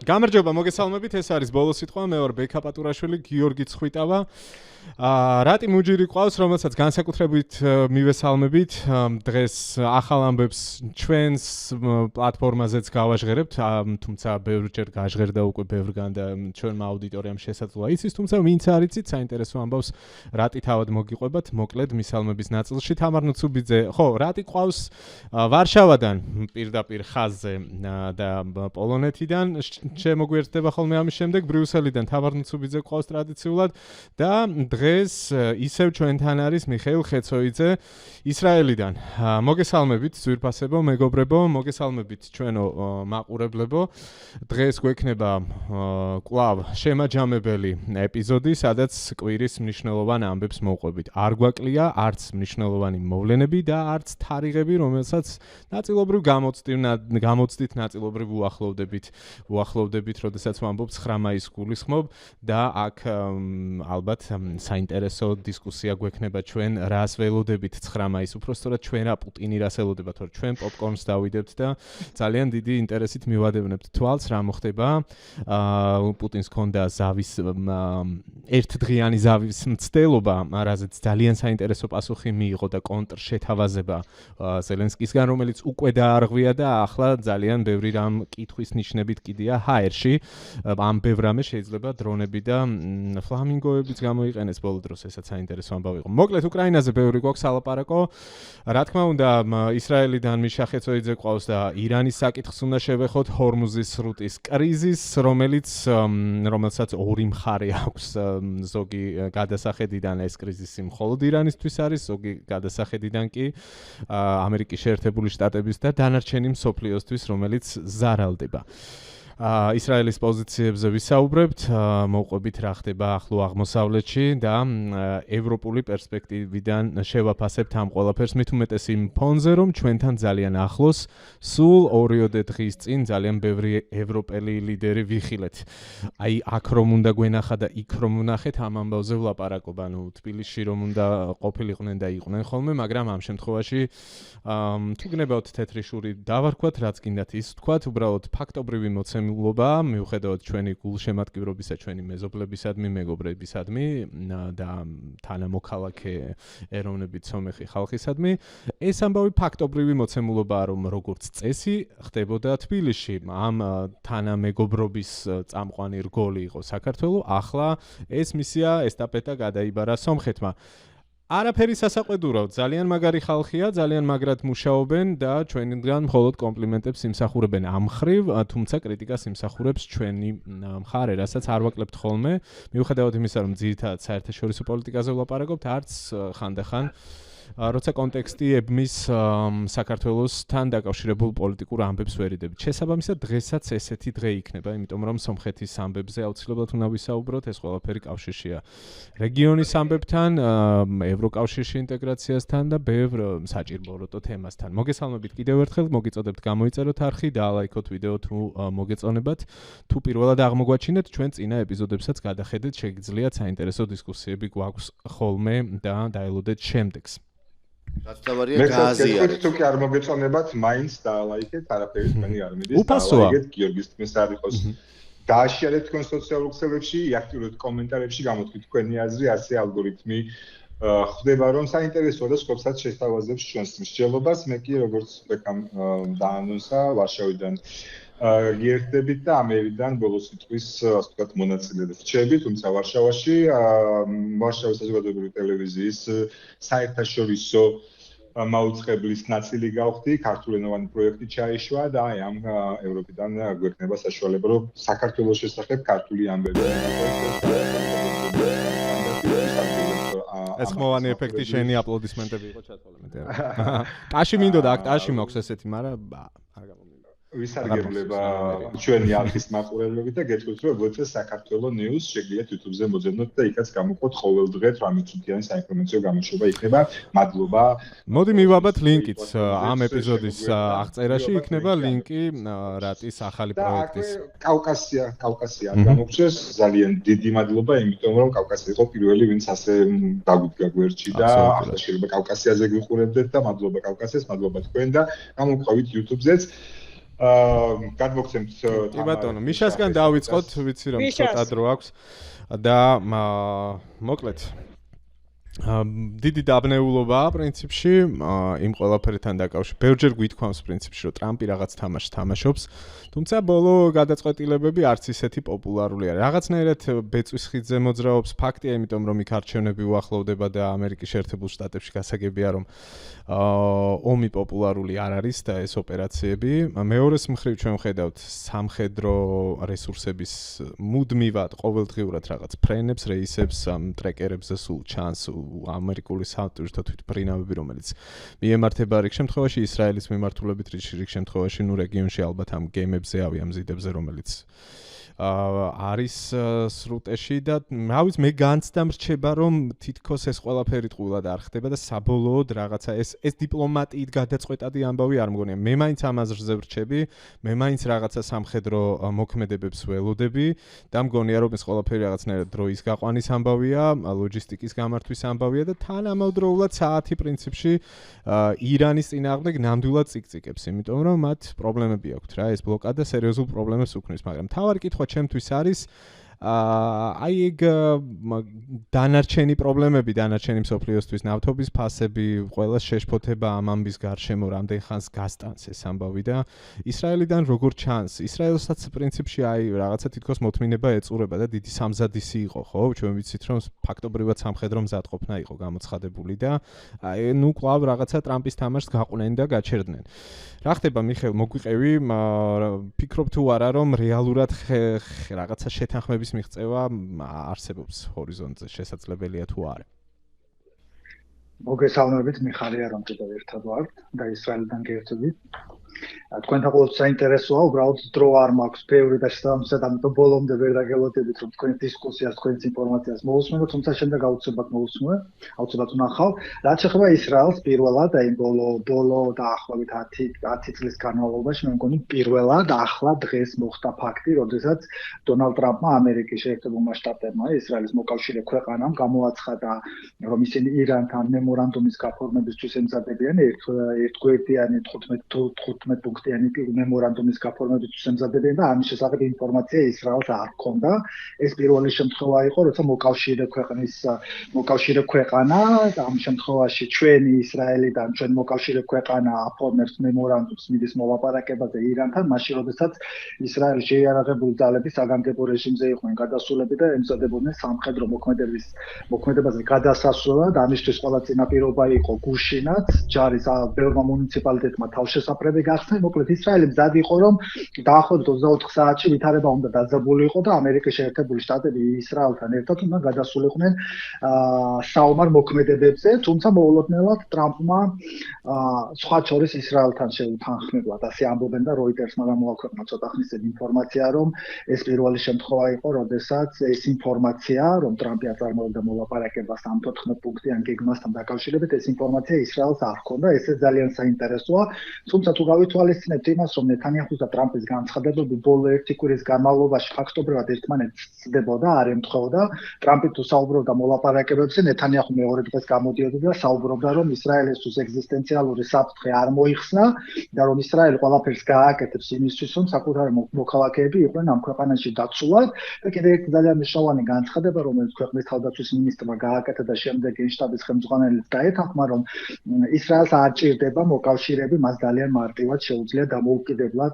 გამარჯობა, მოგესალმებით, ეს არის ბოლო სიტყვა, მე ვარ ბექა პატურაშვილი, გიორგი ცხვიტავა. რატი მუჯირი ყავს, რომელსაც განსაკუთრებით მივესალმებით. დღეს ახალ ამბებს ჩვენს პლატფორმაზეც გავაჟღერებთ, თუმცა ბევრჯერ გაჟღერდა უკვე ბევრგან და ჩვენმა აუდიტორიამ შესაძლოა იცის, თუმცა ვინც არ იცით, საინტერესო ამბავს რატი თავად მოგიყვებათ, მოკლედ მისალმების ნაწილში. თამარ ნუცუბიძე, ხო, რატი ყავს ვარშავადან პირდაპირ ხაზზე და პოლონეთიდან შემოგვიერთდება ხოლმე ამის შემდეგ ბრიუსელიდან თამარ ნუცუბიძე ყავს ტრადიციულად და დღეს ისევ ჩვენთან არის მიხეილ ხეცოიძე ისრაელიდან. მოგესალმებით ძვირფასებო, მეგობრებო, მოგესალმებით ჩვენო მაყურებლებო. დღეს გვექნება კვლავ შემაჯამებელი ეპიზოდი, სადაც კვირის მნიშვნელოვან ამბებს მოვყვებით. არ გვაკლია არც მნიშვნელოვანი მოვლენები და არც თარიღები, რომელსაც ნაწილობრივ გამოცდით, ნაწილობრივ უახლოვდებით, როდესაც ვამბობ 9 მაისს გულისხმობ და აქ ალბათ საინტერესო დისკუსია გვექნება ჩვენ რას ველოდებით 9 მაისს. უпростоრად ჩვენ რა პუტინი რას ელოდება, თორე ჩვენ პოპკორნს დავიდებთ და ძალიან დიდი ინტერესით მივადევნებთ თვალს რა მოხდება. პუტინს ჰქონდა ზავის ერთდღიანი ზავის მცდელობა, რაზეც ძალიან საინტერესო პასუხი მიიღო და კონტრშეთავაზება ზელენსკისგან, რომელიც უკვე დაარღვია და ახლა ძალიან ბევრი რამ კითხვის ნიშნებით კიდია ჰაერში. ამ ბევრ რამე შეიძლება დრონები და ფლამინგოებიც გამოიყენეს ბოლო დროს, ესაც საინტერესო ამბავი იყო. მოკლედ უკრაინაზე ბევრი გვაქვს ალაპარაკო. რა თქმა უნდა, ისრაელიდან მიშა ხეცოიძე ყავს და ირანის საკითხს უნდა შევეხოთ, ჰორმუზის სრუტის კრიზისს, რომელსაც ორი მხარე აქვს. ზოგი გადასახედიდან ეს კრიზისი მხოლოდ ირანისთვის არის, ზოგი გადასახედიდან კი ამერიკის შეერთებული შტატების და დანარჩენი მსოფლიოსთვის, რომელიც ზარალდება. ისრაელის პოზიციებზე ვისაუბრებთ, მოვყვებით რა ხდება ახლო აღმოსავლეთში და ევროპული პერსპექტივიდან შევაფასებთ ამ ყველაფერს, მით უმეტეს იმ ფონზე, რომ ჩვენთან ძალიან ახლოს, სულ 2-3 დღის წინ ძალიან ბევრი ევროპელი ლიდერი ვიხილეთ. აი აქ რომ უნდა გვენახა და იქ რომ ვნახეთ, ამ ამბავზე ვლაპარაკობ, ანუ თბილისში რომ უნდა ყოფილიყვნენ და იყვნენ ხოლმე, მაგრამ ამ შემთხვევაში თუ გნებავთ თეთრი შური დავარქვათ, რაც გინდათ ის ვთქვათ, უბრალოდ ფაქტობრივი მოცემულობა, მიუხედავად ჩვენი გულშემატკივრობისა, ჩვენი მეზობლებისადმი, მეგობრებისადმი და თანამოქალაქე ეროვნებით სომეხი ხალხისადმი, ეს ამბავი ფაქტობრივი მოცემულობაა, რომ როგორც წესი ხდებოდა თბილისში. ამ თანამეგობრობის წამყვანი რგოლი იყო საქართველო, ახლა ეს მისია ესტაფეტა გადაიბარა სომხეთმა. არაფერი სასაყვედურო, ძალიან მაგარი ხალხია, ძალიან მაგრად მუშაობენ და ჩვენგან მხოლოდ კომპლიმენტებს იმსახურებენ ამ მხრივ, თუმცა კრიტიკას იმსახურებს ჩვენი მხარე, რასაც არ ვაკლებთ ხოლმე, მიუხედავად იმისა, რომ ძირითადად საერთაშორისო პოლიტიკაზე ვლაპარაკობთ, არც ხანდახან როცა კონტექსტი ებმის საქართველოსთან დაკავშირებულ პოლიტიკურ ამბებს ვერიდებით. შესაბამისად, დღესაც ესეთი დღე იქნება, იმიტომ რომ სომხეთის ამბებზე აუცილებლად უნდა ვისაუბროთ, ეს ყველაფერი კავშირშია რეგიონის ამბებთან, ევროკავშირში ინტეგრაციასთან და ბევრ საჭიროებო თემასთან. მოგესალმებით კიდევ ერთხელ, მოგიწოდებთ გამოიწეროთ არხი, დაალაიქოთ ვიდეო თუ მოგეწონებათ. თუ პირველად აღმოგვაჩინეთ, ჩვენ წინა ეპიზოდებსაც გადახედეთ, შეგიძლიათ საინტერესო დისკუსიები გვაქვს ხოლმე და დაელოდეთ შემდეგს. რაც თავარია გაზია. თუ კი არ მოგეწონებათ, მაინც დაალაიქეთ, არაფერი თქვენი არ მიდის. უფასოა. გიორგის თქმის არ იყოს. დააშიარეთ თქვენ სოციალურ ქსელებში, აქტიურეთ კომენტარებში, გამოთქვით თქვენი აზრი, ასე ალგორითმი ხდება, რომ საინტერესოა და სხვებსაც შესთავაზებს ჩვენს მსჯელობას. მე კი როგორც ბექამ დაანონსა, ვარშავიდან გიერთდებით და ამერიდან ბოლო სიტყვის, ასე ვთქვათ, მონაწილედ რჩები, თუმცა ვარშავის საზოგადოებრივი ტელევიზიის საერთაშორისო მაუწყებლის ნაწილი გავხდი, ქართულენოვანი პროექტი ჩაიშვა და აი ამ ევროპიდან გვექნება საშუალება, რომ საქართველოს შესახებ ქართული ამბები. ეს ხმოვანი ეფექტი შენი აპლოდისმენტები იყო ჩათვალე მეტი. ტაში მინდოდა აქ ტაში მაქვს ესეთი, მაგრამ არ გამომივიდა. ვისარგებლება ჩვენი არხის მაყურებლობით და გეტყვით, რომ როგორც საქართველოს news შეგიძლიათ YouTube-ზე მოძებნოთ და იქაც გამოყოთ ყოველ დღე 18 წუთიანი საინფორმაციო გამოშვება იქნება. მადლობა. მოდი მივაბათ ლინკიც ამ ეპიზოდის აღწერაში იქნება ლინკი რატის ახალი პროექტის. კავკასია გამოგჩეს, ძალიან დიდი მადლობა, იმიტომ რომ კავკასია იყო პირველი, ვინც ასე დაგვიდგა გვერდში და ახლა შეიძლება კავკასიაზე გიყურებდეთ და მადლობა კავკასიას, მადლობა თქვენ და გამოყვებით YouTube-ზეც. გადმოგცემთ კი ბატონო, მიშასგან დავიწყოთ, ვიცი რომ ცოტა დრო აქვს და მოკლედ დიდი დაბნეულობაა პრინციპში იმ ყველაფერთან დაკავშირებით. ბევრჯერ გვითქვამს პრინციპში, რომ ტრამპი რაღაც თამაშს თამაშობს, თუმცა ბოლო გადაწყვეტილებები არც ისეთი პოპულარული არის. რაღაცნაირად ბეწვის ხიდზე მოძრაობს ფაქტია, იმიტომ რომ იქ არჩევნები უახლოვდება და ამერიკის შეერთებულ შტატებში გასაგებია, რომ ომი პოპულარული არ არის და ეს ოპერაციები. მეორეს მხრივ ჩვენ ვხედავთ სამხედრო რესურსების მუდმივად ყოველდღიურად რაღაც ფრენებს, რეისებს, ტრეკერებზე სულ ჩანს ამერიკული საერთო თვითმფრინავები, რომელიც მიემართება რიგ შემთხვევაში ისრაელის მიმართულებით, რიგ შემთხვევაში ნუ რეგიონში ალბათ ამ გემებზე ავიამზიდებზე, რომელიც არის სრუტეში და რა ვიცი მე განცდა მრჩება რომ თითქოს ეს ყველაფერი ტყუილად არ ხდება და საბოლოოდ რაღაცა ეს დიპლომატიით გადაწყვეტადი ამბავი არ მგონია. მე მაინც ამ აზრზე ვრჩები, მე მაინც რაღაცა სამხედრო მოქმედებებს ველოდები და მგონია რომ ეს ყველაფერი რაღაცნაირად დროის გაყვანის ამბავია, ლოჯისტიკის გამართვის ამბავია და თან ამავდროულად საათი პრინციპში ირანის წინააღმდეგ ნამდვილად წიკწიკებს, იმიტომ რომ მათ პრობლემები აქვთ რა, ეს ბლოკადა სერიოზულ პრობლემებს უქმნის, მაგრამ თავარი კითხვა ჩემთვის არის აი ეგ დანარჩენი პრობლემები, დანარჩენი მსოფლიოსთვის ნავთობის ფასები, ყველა შეშფოთება ამ ამბის გარშემო რამდენ ხანს გასტანს ეს ამბავი და ისრაელიდან როგორ ჩანს? ისრაელსაც პრინციპში აი რაღაცა თითქოს მოთმინება ეწურება და დიდი სამზადისი იყო, ხო? ჩვენ ვიცით რომ ფაქტობრივად სამხედრო მზადყოფნა იყო გამოცხადებული და აი ნუ კვლავ რაღაცა ტრამპის თამაშს გაყვნენ და გაჩერდნენ. რა ხდება მიხეილ, მოგვიყევი, ფიქრობ თუ არა რომ რეალურად რაღაცა შეთანხმების მიღწევა არსებობს ჰორიზონტზე, შესაძლებელია თუ არა? მოგესალმებით, მიხარია რომ კიდევ ერთად ვარ და ისრაელიდან გერთვით. თქვენთან ყოველთვის საინტერესოა, უბრალოდ დრო არ მაქვს ბევრი და შესაბამისად ამიტომ ბოლომდე ვერ დაგელოდებით რომ თქვენ დისკუსიას, თქვენს ინფორმაციას მოვუსმენთ, თუმცა შემდეგ აუცილებლად მოვუსმენ, აუცილებლად ვნახავ. რაც შეეხება ისრაელს პირველად, აი ბოლო დაახლოებით 10 წლის განმავლობაში, მე მგონი პირველად ახლა დღეს მოხდა ფაქტი, როდესაც დონალდ ტრამპმა ამერიკის შეერთებულმა შტატებმა ისრაელის მოკავშირე ქვეყანამ გამოაცხადა, რომ ისინი ირანთან მემორანდუმის გაფორმებისთვის ემზადებიან ერთგვერდიანი 15 პუნქტიანი მემორანდუმის გაფორმებისთვის ემზადებიან და ამის შესახებ ინფორმაცია ისრაელს არ ჰქონდა. ეს პირველი შემთხვევა იყო, როცა მოკავშირე ქვეყანა, ამ შემთხვევაში ჩვენი ისრაელიდან ჩვენ მოკავშირე ქვეყანა აფორმებს მემორანდუმს მიდის მოლაპარაკებაზე ირანთან, მაშინ როდესაც ისრაელის შეიარაღებული ძალები საგანგებო რეჟიმზე იყვნენ გადასულები და ემზადებოდნენ სამხედრო მოქმედებაზე გადასასვლელად. ამისთვის ყველა წინაპირობა იყო გუშინაც, ჯარის ბევრმა მუნიციპალიტეტმა თავშესაფრები გახსნეს. მოკლედ ისრაელი მზად იყო, რომ დაახლოებით 24 საათში ვითარება უნდა დაძაბულიყო და ამერიკის შეერთებული შტატები ისრაელთან ერთად უნდა გადასულიყვნენ საომარ მოქმედებებზე, თუმცა მოულოდნელად ტრამპმა სხვა შორის ისრაელთან შეუთანხმებლად ასე ამბობენ და როიტერსმა გამოაქვეყნა ცოტა ხნის წინ ინფორმაცია, რომ ეს პირველი შემთხვევა იყო, როდესაც ეს ინფორმაცია, რომ ტრამპი აწარმოებდა მოლაპარაკებას ამ 14 პუნქტიან გეგმასთან დაკავშირებით, ეს ინფორმაცია ისრაელს არ ჰქონდა, ეს ძალიან საინტერესოა. თუმცა თუ გავითვალისწინებთ იმას, რომ ნეთანიაჰუს და ტრამპის განცხადებები ბოლო 1 კვირის განმავლობაში ფაქტობრივად ერთმანეთს სცდებოდა, არ ემთხვეოდა, ტრამპი თუ საუბრობდა მოლაპარაკებებზე, ნეთანიაჰუ მეორე დღეს გამოდიოდა და საუბრობდა, რომ ისრაელისთვის ეგზისტენციალური საფრთხე არ მოიხსნა და რომ ისრაელი ყველაფერს გააკეთებს იმისთვის, რომ საკუთარი მოქალაქეები იყვნენ ამ ქვეყანაში დაცულად და კიდევ ერთი ძალიან მნიშვნელოვანი განცხადება, რომელიც ქვეყნის თავდაცვის მინისტრმა გააკეთა და შემდეგ გენშტაბის ხელმძღვანელიც დაეთანხმა, რომ ისრაელს არ ჭირდება მოკავშირეები, მას ძალიან მარტივად შეუძლია დამოუკიდებლად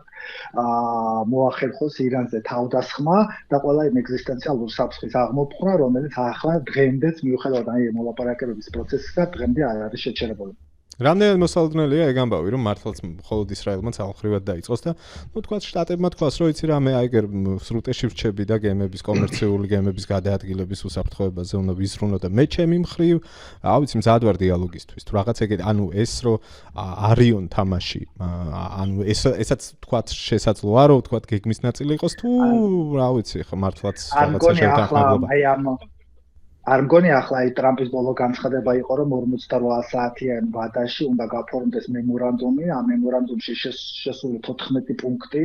მოახერხოს ირანზე თავდასხმა და ყველა იმ ეგზისტენციალურ საფრთხის აღმოფხვრა, რომელიც ახლა დღემდეც მიუხედავად აი მოლაპარაკებების პროცესისა დღემდე არ არის შეჩერებული. რამდენად მოსალოდნელია ეგ ამბავი, რომ მართლაც მხოლოდ ისრაელმა ძალხრივად დაიწყოს და ნუ თქვა შტატებმა თქვას, რომ იცი რა მე აიგერ სრუტეში ვრჩები და გემების კომერციული გემების გადაადგილების უსაფრთხოებაზე უნდა ვიზრუნო და მე ჩემი მხრივ, რა ვიცი, მზად ვარ დიალოგისთვის. თუ რაღაც ეგეთ, ანუ ეს რო არიონ თამაში, ანუ ესაც თქვა შესაძლოა, რომ თქვა გეგმის ნაწილი იყოს თუ რა ვიცი, ხა მართლაც რაღაცა შევთანხმებლობა. არ მგონი ახლა აი ტრამპის ბოლო განცხადება იყო, რომ 48 საათიან ვადაში უნდა გაფორმდეს მემორანდუმი, ამ მემორანდუმში შესული 14 პუნქტი,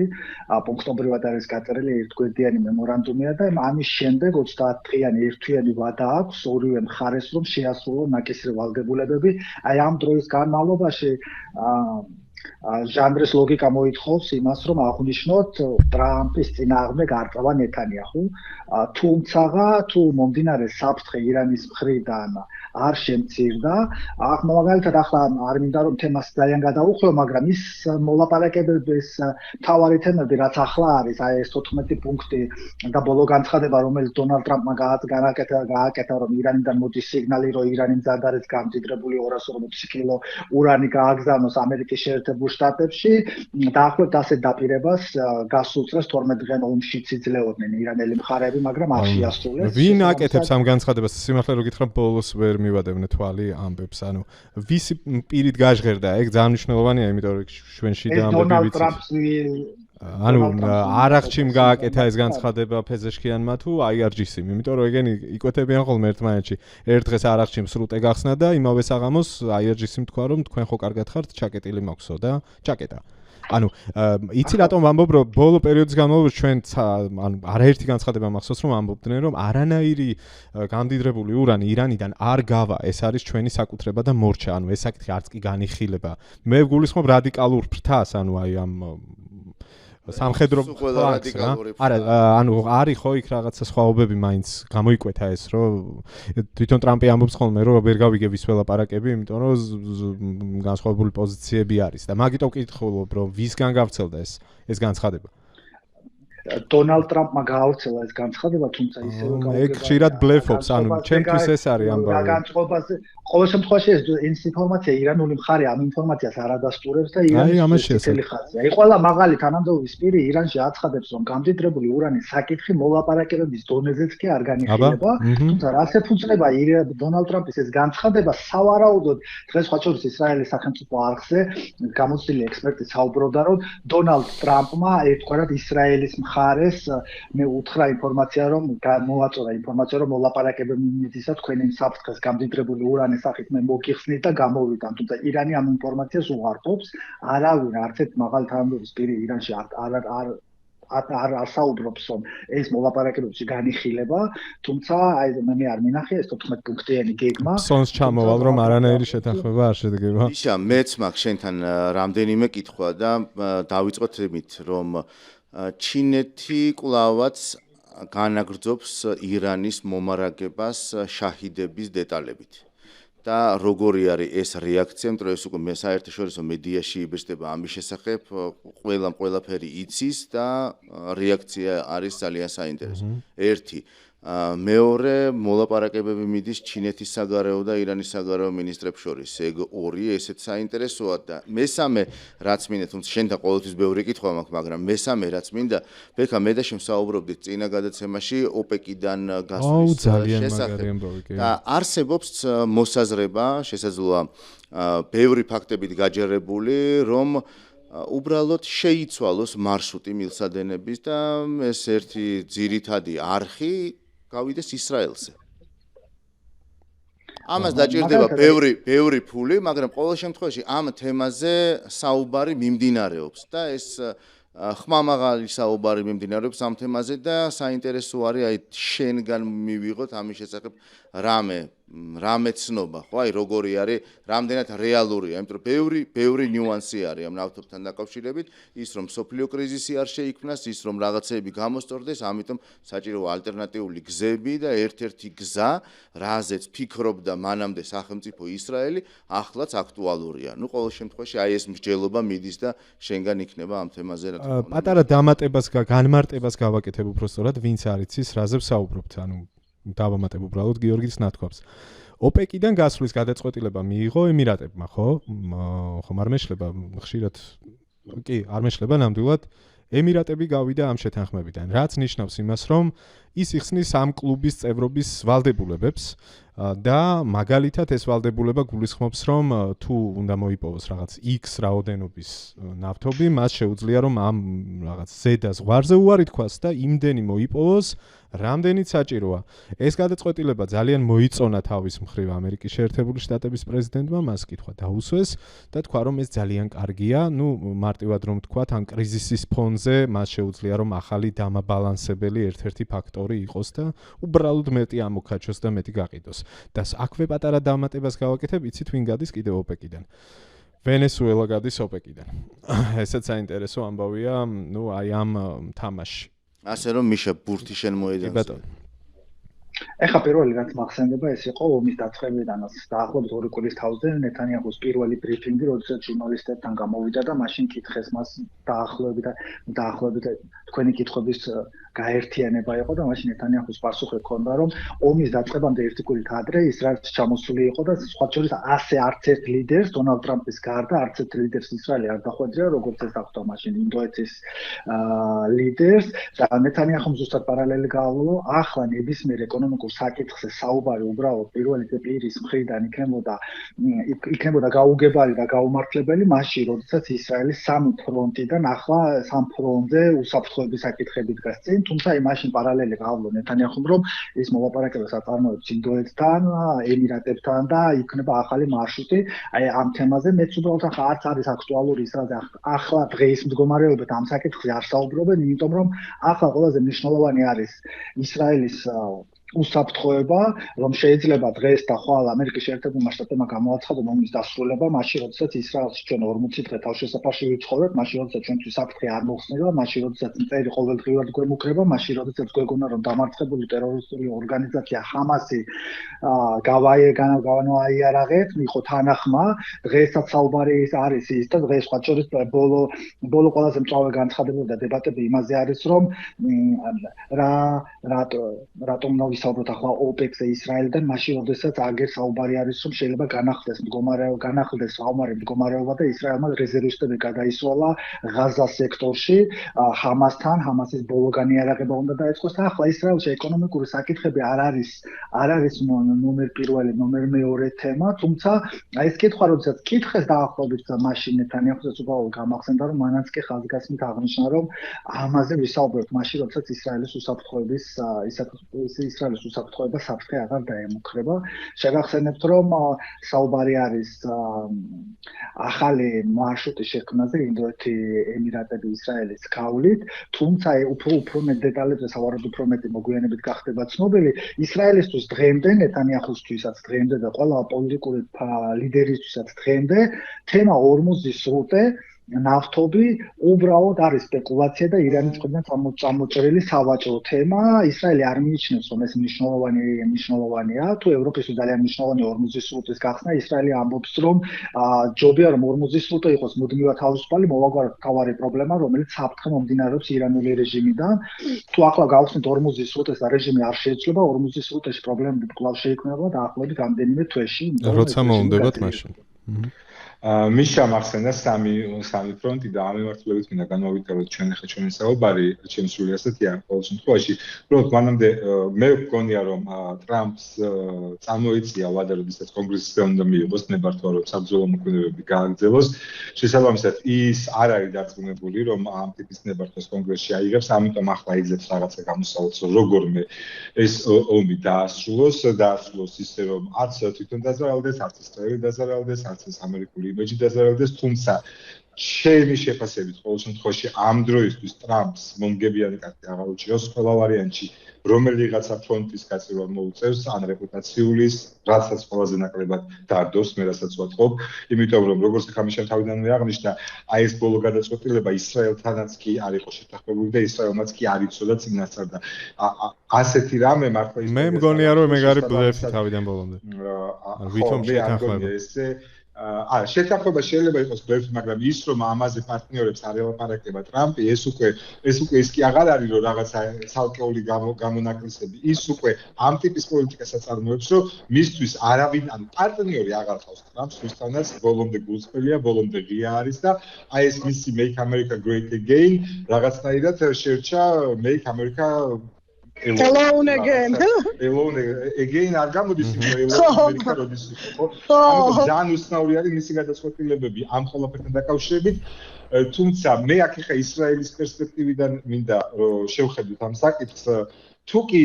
პუნქტობრივად არის გაწერილი ერთგვერდიანი მემორანდუმია და ამის შემდეგ 30 დღიანი ერთთვიანი ვადა აქვს ორივე მხარეს, რომ შეასრულონ ნაკისრი ვალდებულებები. აი ამ დროის განმავლობაში ჟანრის ლოგიკა მოითხოვს იმას, რომ აღვნიშნოთ ტრამპის წინააღმდეგ არტყვა ნეთანიაჰუ, თუმცა თუ მომდინარე საფრთხე ირანის მხრიდან არ შემცირდა, მაგალითად ახლა არ მინდა რომ თემას ძალიან გადავუხლო, მაგრამ ის მოლაპარაკებების მთავარი თემები, რაც ახლა არის, აი ეს 14 პუნქტი და ბოლო განცხადება, რომელიც დონალდ ტრამპმა გააკეთა, რომ ირანიდან მოდის სიგნალი, რომ ირანი მზად არის გამძიდრებული 240 კილო ურანი გააგზავნოს ამერიკის შეერთებულ შტატებში, დაახლოებით ასეთ დაპირებას გასულწრეს 12 დღე ომში ციძლეოდნენ ირანელი მხარეები, მაგრამ არ შეასრულეს. ვინ აკეთებს ამ განცხადებას? სიმართლე რო გითხრა, ბოლოს ვერ მივადევნე თვალი ამბებს, ანუ ვისი პირით გაჟღერდა? ეგ ძალიან მნიშვნელოვანია, იმიტომ რომ ჩვენში და ამბები ვიცით. ანუ არახჩიმ გააკეთა ეს განცხადება ფეზეშკიანმა თუ IRGC-მ, იმიტომ რომ ეგენი იკვეთებიან ხოლმე ერთმანეთში. ერთ დღეს არახჩიმ სრუტე გახსნა და იმავე საღამოს IRGC-მ თქვა, რომ თქვენ ხო კარგად ხართ, ჩაკეტილი მაქვსო და ჩაკეტა. ანუ იცი რატომ ვამბობ, რომ ბოლო პერიოდის განმავლობაში ჩვენ ანუ არაერთი განცხადება მახსოვს, რომ ამბობდნენ, რომ არანაირი გამდიდრებული ურანი ირანიდან არ გავა, ეს არის ჩვენი საკუთრება და მორჩა, ანუ ეს საკითხი არც კი განიხილება. მე ვგულისხმობ რადიკალურ ფრთას, ანუ აი ამ სამხედრო ფლანგს რა. არა, ანუ არის ხო იქ რაღაცა სხვაობები მაინც გამოიკვეთა ეს, რომ თვითონ ტრამპი ამბობს ხოლმე, რომ ვერ გავიგე ვის ველაპარაკები, იმიტომ რომ განსხვავებული პოზიციები არის და მაგიტომ ვკითხულობ, რომ ვისგან გავრცელდა ეს განცხადება. დონალდ ტრამპმა გაავრცელა ეს განცხადება, თუმცა ისევ ეგ ხშირად ბლეფობს, ანუ ჩემთვის ეს არის ამბავი. განწყობაზე ყოველ შემთხვევაში ეს ინფორმაცია ირანული მხარე ამ ინფორმაციას არ ადასტურებს და ირანის წელი ხაზია. აი ყველა მაღალი თანამდებობის პირი ირანში აცხადებს, რომ გამდიდრებული ურანის საკითხი მოლაპარაკებების დონეზეც კი არ განიხილება, თუმცა რაც ეფუძნება დონალდ ტრამპის ეს განცხადება, სავარაუდოდ დღეს სხვა შორის ისრაელის სახელმწიფო არხზე გამოცდილი ექსპერტი საუბრობდა, რომ დონალდ ტრამპმა ერთგვარად ისრაელის მხარეს მე უთხრა ინფორმაცია, რომ მოაწოდა ინფორმაცია, რომ მოლაპარაკებები მიდისა თქვენი საფრთხეს გამდიდრებული ურანის სახით მე მოგიხსნით და გამოვიდა, თუმცა ირანი ამ ინფორმაციას უღარდობს. არავინ არც ერთ მაღალი თანამდებობის პირი ირანში არ საუბრობს, რომ ეს მოლაპარაკებებში განიხილება, თუმცა აი მე არ მინახე ეს 14 პუნქტიანი გეგმა. სონს ჩამოვალ, რომ არანაირი შეთანხმება არ შედგება. იშა, მეც მაქვს შენთან რამდენიმე კითხვა და დავიწყოთ იმით, რომ ჩინეთი კვლავაც განაგრძობს ირანის მომარაგებას შაჰიდების დეტალებით. და როგორი არის ეს რეაქცია, იმიტომ რომ ეს უკვე საერთაშორისო მედიაში იბეჭდება ამის შესახებ, ყველაფერი იცის და რეაქცია არის ძალიან საინტერესო. ერთი მეორე მოლაპარაკებები მიდის ჩინეთის საგარეო და ირანის საგარეო მინისტრებს შორის. ეგ ორი ესეც საინტერესოა და მესამე რაც მინდა, თუმცა შენთან ყოველთვის ბევრი კითხვა მაქვს, მაგრამ მესამე რაც მინდა, ბექა მე და შენ საუბრობდით წინა გადაცემაში ოპეკიდან გასვლის შესახებ. და არსებობს მოსაზრება, შესაძლოა ბევრი ფაქტებით გაჯერებული, რომ უბრალოდ შეიცვალოს მარშრუტი მილსადენების და ეს ერთი ძირითადი არხი გავიდეს ისრაელზე. ამას დაჭირდება ბევრი ფული, მაგრამ ყოველ შემთხვევაში ამ თემაზე საუბარი მიმდინარეობს და ეს ხმამაღალი საუბარი მიმდინარეობს ამ თემაზე და საინტერესო არის აი შენგან მივიღოთ ამის შესახებ რამე ცნობა, ხო, აი როგორი არის, რამდენად რეალურია, იმიტომ რომ ბევრი ნიუანსი არის ამ ნავთობთან დაკავშირებით, ის რომ სოფლიო კრიზისი არ შეიქმნას, ის რომ რაღაცეები გამოსწორდეს, ამიტომ საჭიროა ალტერნატიული გზები და ერთ-ერთი გზა, რაზეც ფიქრობდა მანამდე სახელმწიფო ისრაელი, ახლაც აქტუალურია. ნუ ყოველ შემთხვევაში აი ეს მსჯელობა მიდის და შენგან იქნება ამ თემაზე რა თქმა უნდა. პატარა განმარტებას გავაკეთებ უბრალოდ, ვინც არ იცის, რაზე ვსაუბრობთ, ანუ დავამატებ უბრალოდ გიორგის ნათქვამს. ოპეკიდან გასვლის გადაწყვეტილება მიიღო ემირატებმა, ხო? ხომ არ მეშლება ხშირად. კი, არ მეშლება ნამდვილად. ემირატები გავიდა ამ შეთანხმებიდან, რაც ნიშნავს იმას, რომ ის იხსნის ამ კლუბის წევრობის ვალდებულებებს და მაგალითად ეს ვალდებულება გულისხმობს, რომ თუ უნდა მოიპოვოს რაღაც X რაოდენობის ნავთობი, მას შეუძლია რომ ამ რაღაც ზედა ზღვარზე უარი თქვას და იმდენი მოიპოვოს, რამდენიც საჭიროა. ეს გადაწყვეტილება ძალიან მოიწონა თავის მხრივ ამერიკის შეერთებული შტატების პრეზიდენტმა, მას კითხვა დაუსვეს და თქვა, რომ ეს ძალიან კარგია, ნუ მარტივად რომ თქვათ, ამ კრიზისის ფონზე მას შეუძლია რომ ახალი დამაბალანსებელი ერთ-ერთი ფაქტორი იყოს და უბრალოდ მეტი ამოქაჩოს და მეტი გაყიდოს. და აქვე პატარა დამატებას გავაკეთებ, იცით ვინ გადის კიდევ ოპეკიდან. ვენესუელა გადის ოპეკიდან. ესეც საინტერესო ამბავია, აი ამ თამაში. ასე რომ მიშა ბურთი შენ მოედანს. ბატონო. ეხა პირველი რაც მახსენდება ეს იყო ომის დაწყებიდანაც დაახლოებით 2 კვირის თავზე ნეთანიაჰუს პირველი ბრიფინგი, როდესაც ჟურნალისტებთან გამოვიდა და მაშინ კითხეს მას დაახლოებით თქვენი კითხვების გაერთიანება იყო და მაშინ ნეთანიაჰუს პასუხი ჰქონდა, რომ ომის დაწყებამდე 1 კვირით ადრე ისრაელში ჩამოსული იყო და სხვა შორის ასე არც ერთ ლიდერს დონალდ ტრამპის გარდა არც ერთ ლიდერს ისრაელი არ დახვედრია, როგორც ეს დახვდა მაშინ ინდოეთის ლიდერს და ნეთანიაჰუმ ზუსტად პარალელი გაავლო, ახლა ნებისმიერ ეკონომიკურ საკითხზე საუბარი უბრალოდ პირველი პირის მხრიდან იქნებოდა გაუგებარი და გაუმართლებელი მაშინ, როდესაც ისრაელი სამი ფრონტიდან ახლა სამ ფრონტზე უსაფრთხოების საკითხები დგას წინ, თუმცა იმაში პარალელი გაავლო ნეთანიაჰუმ, რომ ის მოვაპარაკებას აწარმოებს ინდოეთთან, ემირატებთან და იქნება ახალი მარშრუტი. აი ამ თემაზე მეც უბრალოდ ახლა არც არის აქტუალური ისრაელზე ახლა დღეის მდგომარეობით ამ საკითხზე არ საუბრობენ, იმიტომ რომ ახლა ყველაზე მნიშვნელოვანი არის ისრაელის უსაფრთხოება, რომ შეიძლება დღეს და ხვალ ამერიკის შეერთებულმა შტატებმა გამოაცხადონ ომის დასრულება, მაშინ როდესაც ისრაელში ჩვენ 40 დღე თავშესაფარში ვიცხოვრობთ, მაშინ როდესაც ჩვენთვის საფრთხე არ მოხსნება, მაშინ როდესაც მტერი ყოველდღიურად გვემუქრება, მაშინ როდესაც გვეგონა რომ დამარცხებული ტერორისტული ორგანიზაცია ჰამასი გავაიარაღეთ, მიყო თანახმა, დღესაც საუბარი არის ის და დღეს სხვა შორის ბოლო ყველაზე მწვავე განცხადებები და დებატები იმაზე არის, რომ რატომ ვისაუბროთ ახლა ოპეკზე ისრაელთან, მაშინ როდესაც აგერ საუბარი არის, რომ შეიძლება განახლდეს საომარი მდგომარეობა და ისრაელმა რეზერვისტები გადაისვალა ღაზას სექტორში ჰამასთან, ჰამასის ბოლო განიარაღება უნდა დაეწყოს და ახლა ისრაელში ეკონომიკური საკითხები არ არის ნომერ პირველი, ნომერ მეორე თემა, თუმცა აი ეს კითხვა როდესაც კითხეს დაახლოებით მაშინ ნეთანიაჰუს უბრალოდ გამახსენდა, რომ მანაც კი ხაზგასმით აღნიშნა, რომ ამაზე ვისაუბრებთ მაშინ, როდესაც ისრაელის უსაფრთხოება საფრთხე აღარ დაემუქრება. შეგახსენებთ, რომ საუბარი არის ახალი მარშრუტის შექმნაზე ინდოეთი, ემირატები, ისრაელის გავლით, თუმცა უფრო მეტ დეტალებზე სავარაუდოდ უფრო მეტი მოგვიანებით გახდება ცნობილი. ისრაელისთვის დღემდე, ნეთანიაჰუსთვისაც დღემდე და ყველა პოლიტიკური ლიდერისთვისაც დღემდე თემა ორმუზის სრუტე ნავთობი უბრალოდ არის სპეკულაცია და ირანის მხრიდან წამოჭრილი სავაჭრო თემა. ისრაელი არ მიიჩნევს, რომ ეს მნიშვნელოვანია, თუ ევროპისთვის ძალიან მნიშვნელოვანი ორმუზის სრუტის გახსნა. ისრაელი ამბობს, რომ ჯობია რომ ორმუზის სრუტე იყოს მუდმივად თავისუფალი, მოვაგვაროთ თავარი პრობლემა, რომელიც საფრთხე მომდინარეობს ირანული რეჟიმიდან. თუ ახლა გავხსნით ორმუზის სრუტეს და რეჟიმი არ შეიცვლება, ორმუზის სრუტეში პრობლემები კვლავ შეიქმნება დაახლოებით რამდენიმე თვეში. როცა მოუნდებათ მაშინ. მიშა მახსენდა სამი ფრონტი და ამ მიმართულებით მინდა განმოვიტანოთ ჩვენ ახლა ჩვენი საუბარი, ჩემს სული ასეთია ყოველ შემთხვევაში, უბრალოდ მანამდე მე მგონია რომ ტრამპს წამოიწია ვადა, როდესაც კონგრესისგან უნდა მიიღოს ნებართვა, რომ საბრძოლო მოქმედებები გააგრძელოს. შესაბამისად ის არ არის დარწმუნებული, რომ ამ ტიპის ნებართვას კონგრესში აიღებს, ამიტომ ახლა იძლევს რაღაცა გამოსავალს, როგორმე ეს ომი დაასრულოს ისე, რომ არც თვითონ დაზარალდეს, არც ისრაელი დაზარალდეს, არც ეს ამერიკული იმეჯი დაზარალდეს, თუმცა ჩემი შეფასებით ყოველ შემთხვევაში ამ დროისთვის ტრამპს მომგებიანი კარტი აღარ უჭირავს ყველა ვარიანტში, რომელიღაცა ფრონტის გაწევა მოუწევს, ან რეპუტაციულის, რასაც ყველაზე ნაკლებად დარდოს, მე რასაც ვატყობ, იმიტომ რომ როგორც ხამიშამ თავიდანვე აღნიშნა, აი ეს ბოლო გადაწყვეტილება ისრაელთანაც კი არ იყო შეთანხმებული და ისრაელმაც კი არ იცოდა წინასწარ და ასეთი რამე მართლა მე მგონია რომ ეგარი ბლეფი თავიდან ბოლომდე. ვითომ შეთანხმება შეთანხმება შეიძლება იყოს ბლეფი, მაგრამ ის რომ ამაზე პარტნიორებს არ ელაპარაკება ტრამპი, ეს უკვე ის კი აღარ არის რომ რაღაცა ცალკეული გამონაკლისები, ის უკვე ამ ტიპის პოლიტიკას აწარმოებს, რომ მისთვის არავინ, ანუ პარტნიორი აღარ ყავს ტრამპს, ვისთანაც ბოლომდე გულწრფელია, ბოლომდე ღია არის და აი ეს მისი Make America Great Again რაღაცნაირად შერჩა Make America Alone again. Again არ გამოდის იმ ამერიკა როდის იყო. ამიტომ ძალიან უცნაური არის მისი გადაწყვეტილებები ამ ყველაფერთან დაკავშირებით. თუმცა მე აქ ხა ისრაელის პერსპექტივიდან მინდა შევხედოთ ამ საკითხს. თუ კი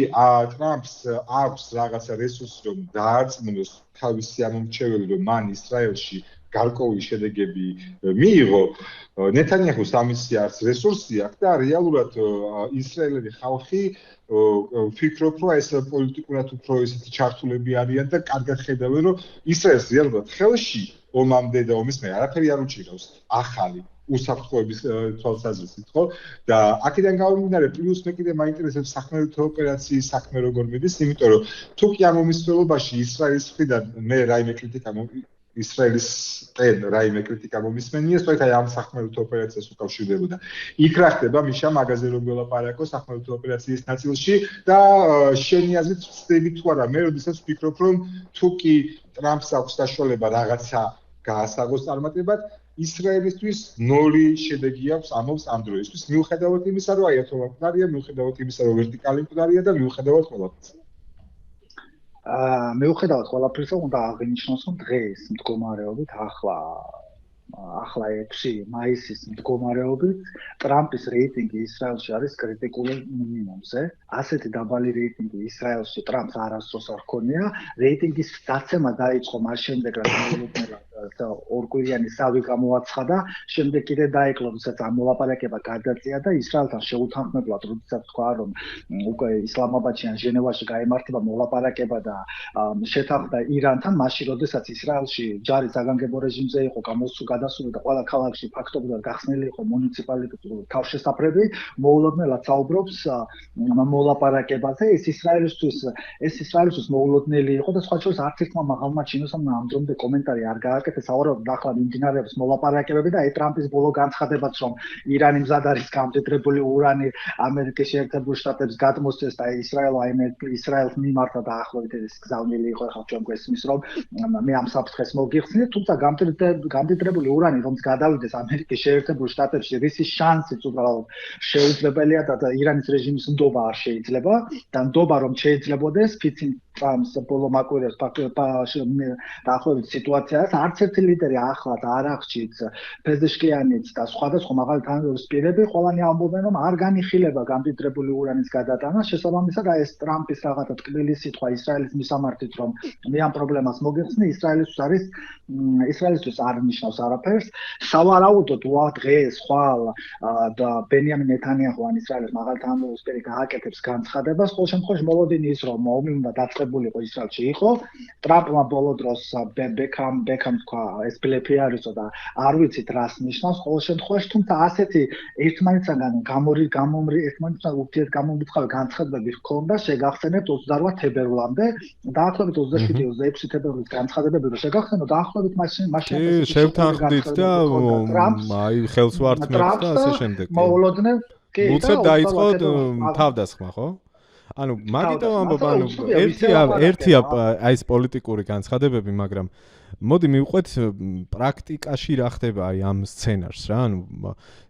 ტრამპს აქვს რაღაცა რესურსი რომ დაარწმუნოს თავისი ამომრჩეველი რომ მან ისრაელში გარკვეული შედეგები მიიღო, ნეთანიაჰუს ამისი არც რესურსი აქვს და რეალურად ისრაელელი ხალხი ვფიქრობ, რომ ეს პოლიტიკურად უფრო ისეთი ჩართულები არიან და კარგად ხედავენ, რომ ისრაელს რეალურად ხელში ომამდე და ომის მე არაფერი არ უჭირავს ახალი უსაფრთხოების თვალსაზრისით, ხო? და აქედან გამომდინარე, პლუს მე კიდე მაინტერესებს სახმელეთო ოპერაციის საქმე როგორ მიდის, იმიტომ რომ თუ კი ამ ომის მსვლელობაში ისრაელის მხრიდან მე რაიმე კრიტიკა ისრაელის რაიმე კრიტიკა მომისმენია, სწორედ აი ამ სახმელეთო ოპერაციას უკავშირდებოდა. იქ რა ხდება, მიშა მაგაზე რომ ველაპარაკო სახმელეთო ოპერაციის ნაწილში და შენი აზრით ვწდები თუ არა, მე როდესაც ვფიქრობ, რომ თუ კი ტრამპს აქვს საშუალება რაღაცა გაასაღოს წარმატებად, ისრაელისთვის 0 შედეგი აქვს ამობს ამ დროისთვის, მიუხედავად იმისა, რომ აი ათომა მკვდარია, მიუხედავად იმისა, რომ ვერტიკალი მკვდარია და მიუხედავად ყველაფრისა. მიუხედავად ყველაფრისა, უნდა აღინიშნოს, რომ დღეს მდგომარეობით ახლა 6 მაისის მდგომარეობით ტრამპის რეიტინგი ისრაელში არის კრიტიკული მინიმუმზე. ასეთი დაბალი რეიტინგი ისრაელში ტრამპს არასდროს არ ჰქონია. რეიტინგის დაცემა დაიწყო მას შემდეგ, რაც ორკვირიანი სავი გამოაცხადა, შემდეგ კიდე დაიკლო, როდესაც ამ მოლაპარაკება გადაწია და ისრაელთან შეუთანხმებლად, როდესაც თქვა, რომ უკვე ისლამაბადში ან ჟენევაში გაემართება მოლაპარაკება და შეთანხმდა ირანთან, მაშინ როდესაც ისრაელში ჯარი საგანგებო რეჟიმზე იყო გადასული და ყველა ქალაქში ფაქტობრივად გახსნილი იყო მუნიციპალიტეტური თავშესაფრები, მოულოდნელად საუბრობს მოლაპარაკებაზე. ეს ისრაელისთვის მოულოდნელი იყო და სხვა შორის არც ერთმა მაღალმა ჩინოსამ ამ დრომდე კომენტარი არ გააკეთეს, საუბრობთ ახლა მიმდინარეობს მოლაპარაკებები და ტრამპის ბოლო განცხადებაც, რომ ირანი მზად არის გამდიდრებული ურანი ამერიკის შეერთებულ შტატებს გადმოსცეს და ისრაელს მიმართა დაახლოებით ეს გზავნილი იყო, ახლა ჩვენ გვესმის, რომ მე ამ საფრთხეს მოგიხსნით, თუმცა გამდიდრებული ურანი რომც გადავიდეს ამერიკის შეერთებულ შტატებში, რისი შანსიც უბრალოდ შეუძლებელია და ირანის რეჟიმის ნდობა არ შეიძლება და ნდობა რომ შეიძლებოდეს ფიცინ ტრამპს ბოლო მაკვირევს დაახლოებით სიტუაციას, არც ერთი ლიდერი ახლად არ აღჭირს ფეზეშკიანიც და სხვადასხვა მაღალი თანამდებობის პირები, ყველანი ამბობენ, რომ არ განიხილება გამდიდრებული ურანის გადატანა, შესაბამისად ეს ტრამპის რაღაცა ტკბილი სიტყვა ისრაელის მისამართით, რომ მე ამ პრობლემას მოგეხსნი, ისრაელისთვის არ ნიშნავს არაფერს. სავარაუდოდ დღეს ხვალ და ბენიამინ ნეთანიაჰუ ან ისრაელის მაღალი თანამდებობის პირი გააკეთებს განცხადებას, ყოველ შემთხვევაში მოლოდინი ის, რომ ომი უნდა დაწყებულიყო ისრაელში იყო, ტრამპმა ბოლო დროს ბექამ თქვა ეს ბლეფი არისო და არ ვიცით რას ნიშნავს, ყოველ შემთხვევაში, თუმცა ასეთი ერთმანეთისგან ერთმანეთთან ურთიერთგამომრიცხავი განცხადებები ჰქონდა, შეგახსენებთ 28 თებერვლამდე, დაახლოებით 27-26 თებერვლის განცხადებები რომ შეგახსენოთ, დაახლოებით მაშინ შევთანხმდით და აი ხელს ვართმევთ და ასე შემდეგ. მოულოდნელ კი უცებ დაიწყო თავდასხმა, ხო? ანუ მაგიტომ ამბობ, ერთია აი ეს პოლიტიკური განცხადებები, მაგრამ მოდი მივყვეთ პრაქტიკაში რა ხდება აი ამ სცენარს რა, ანუ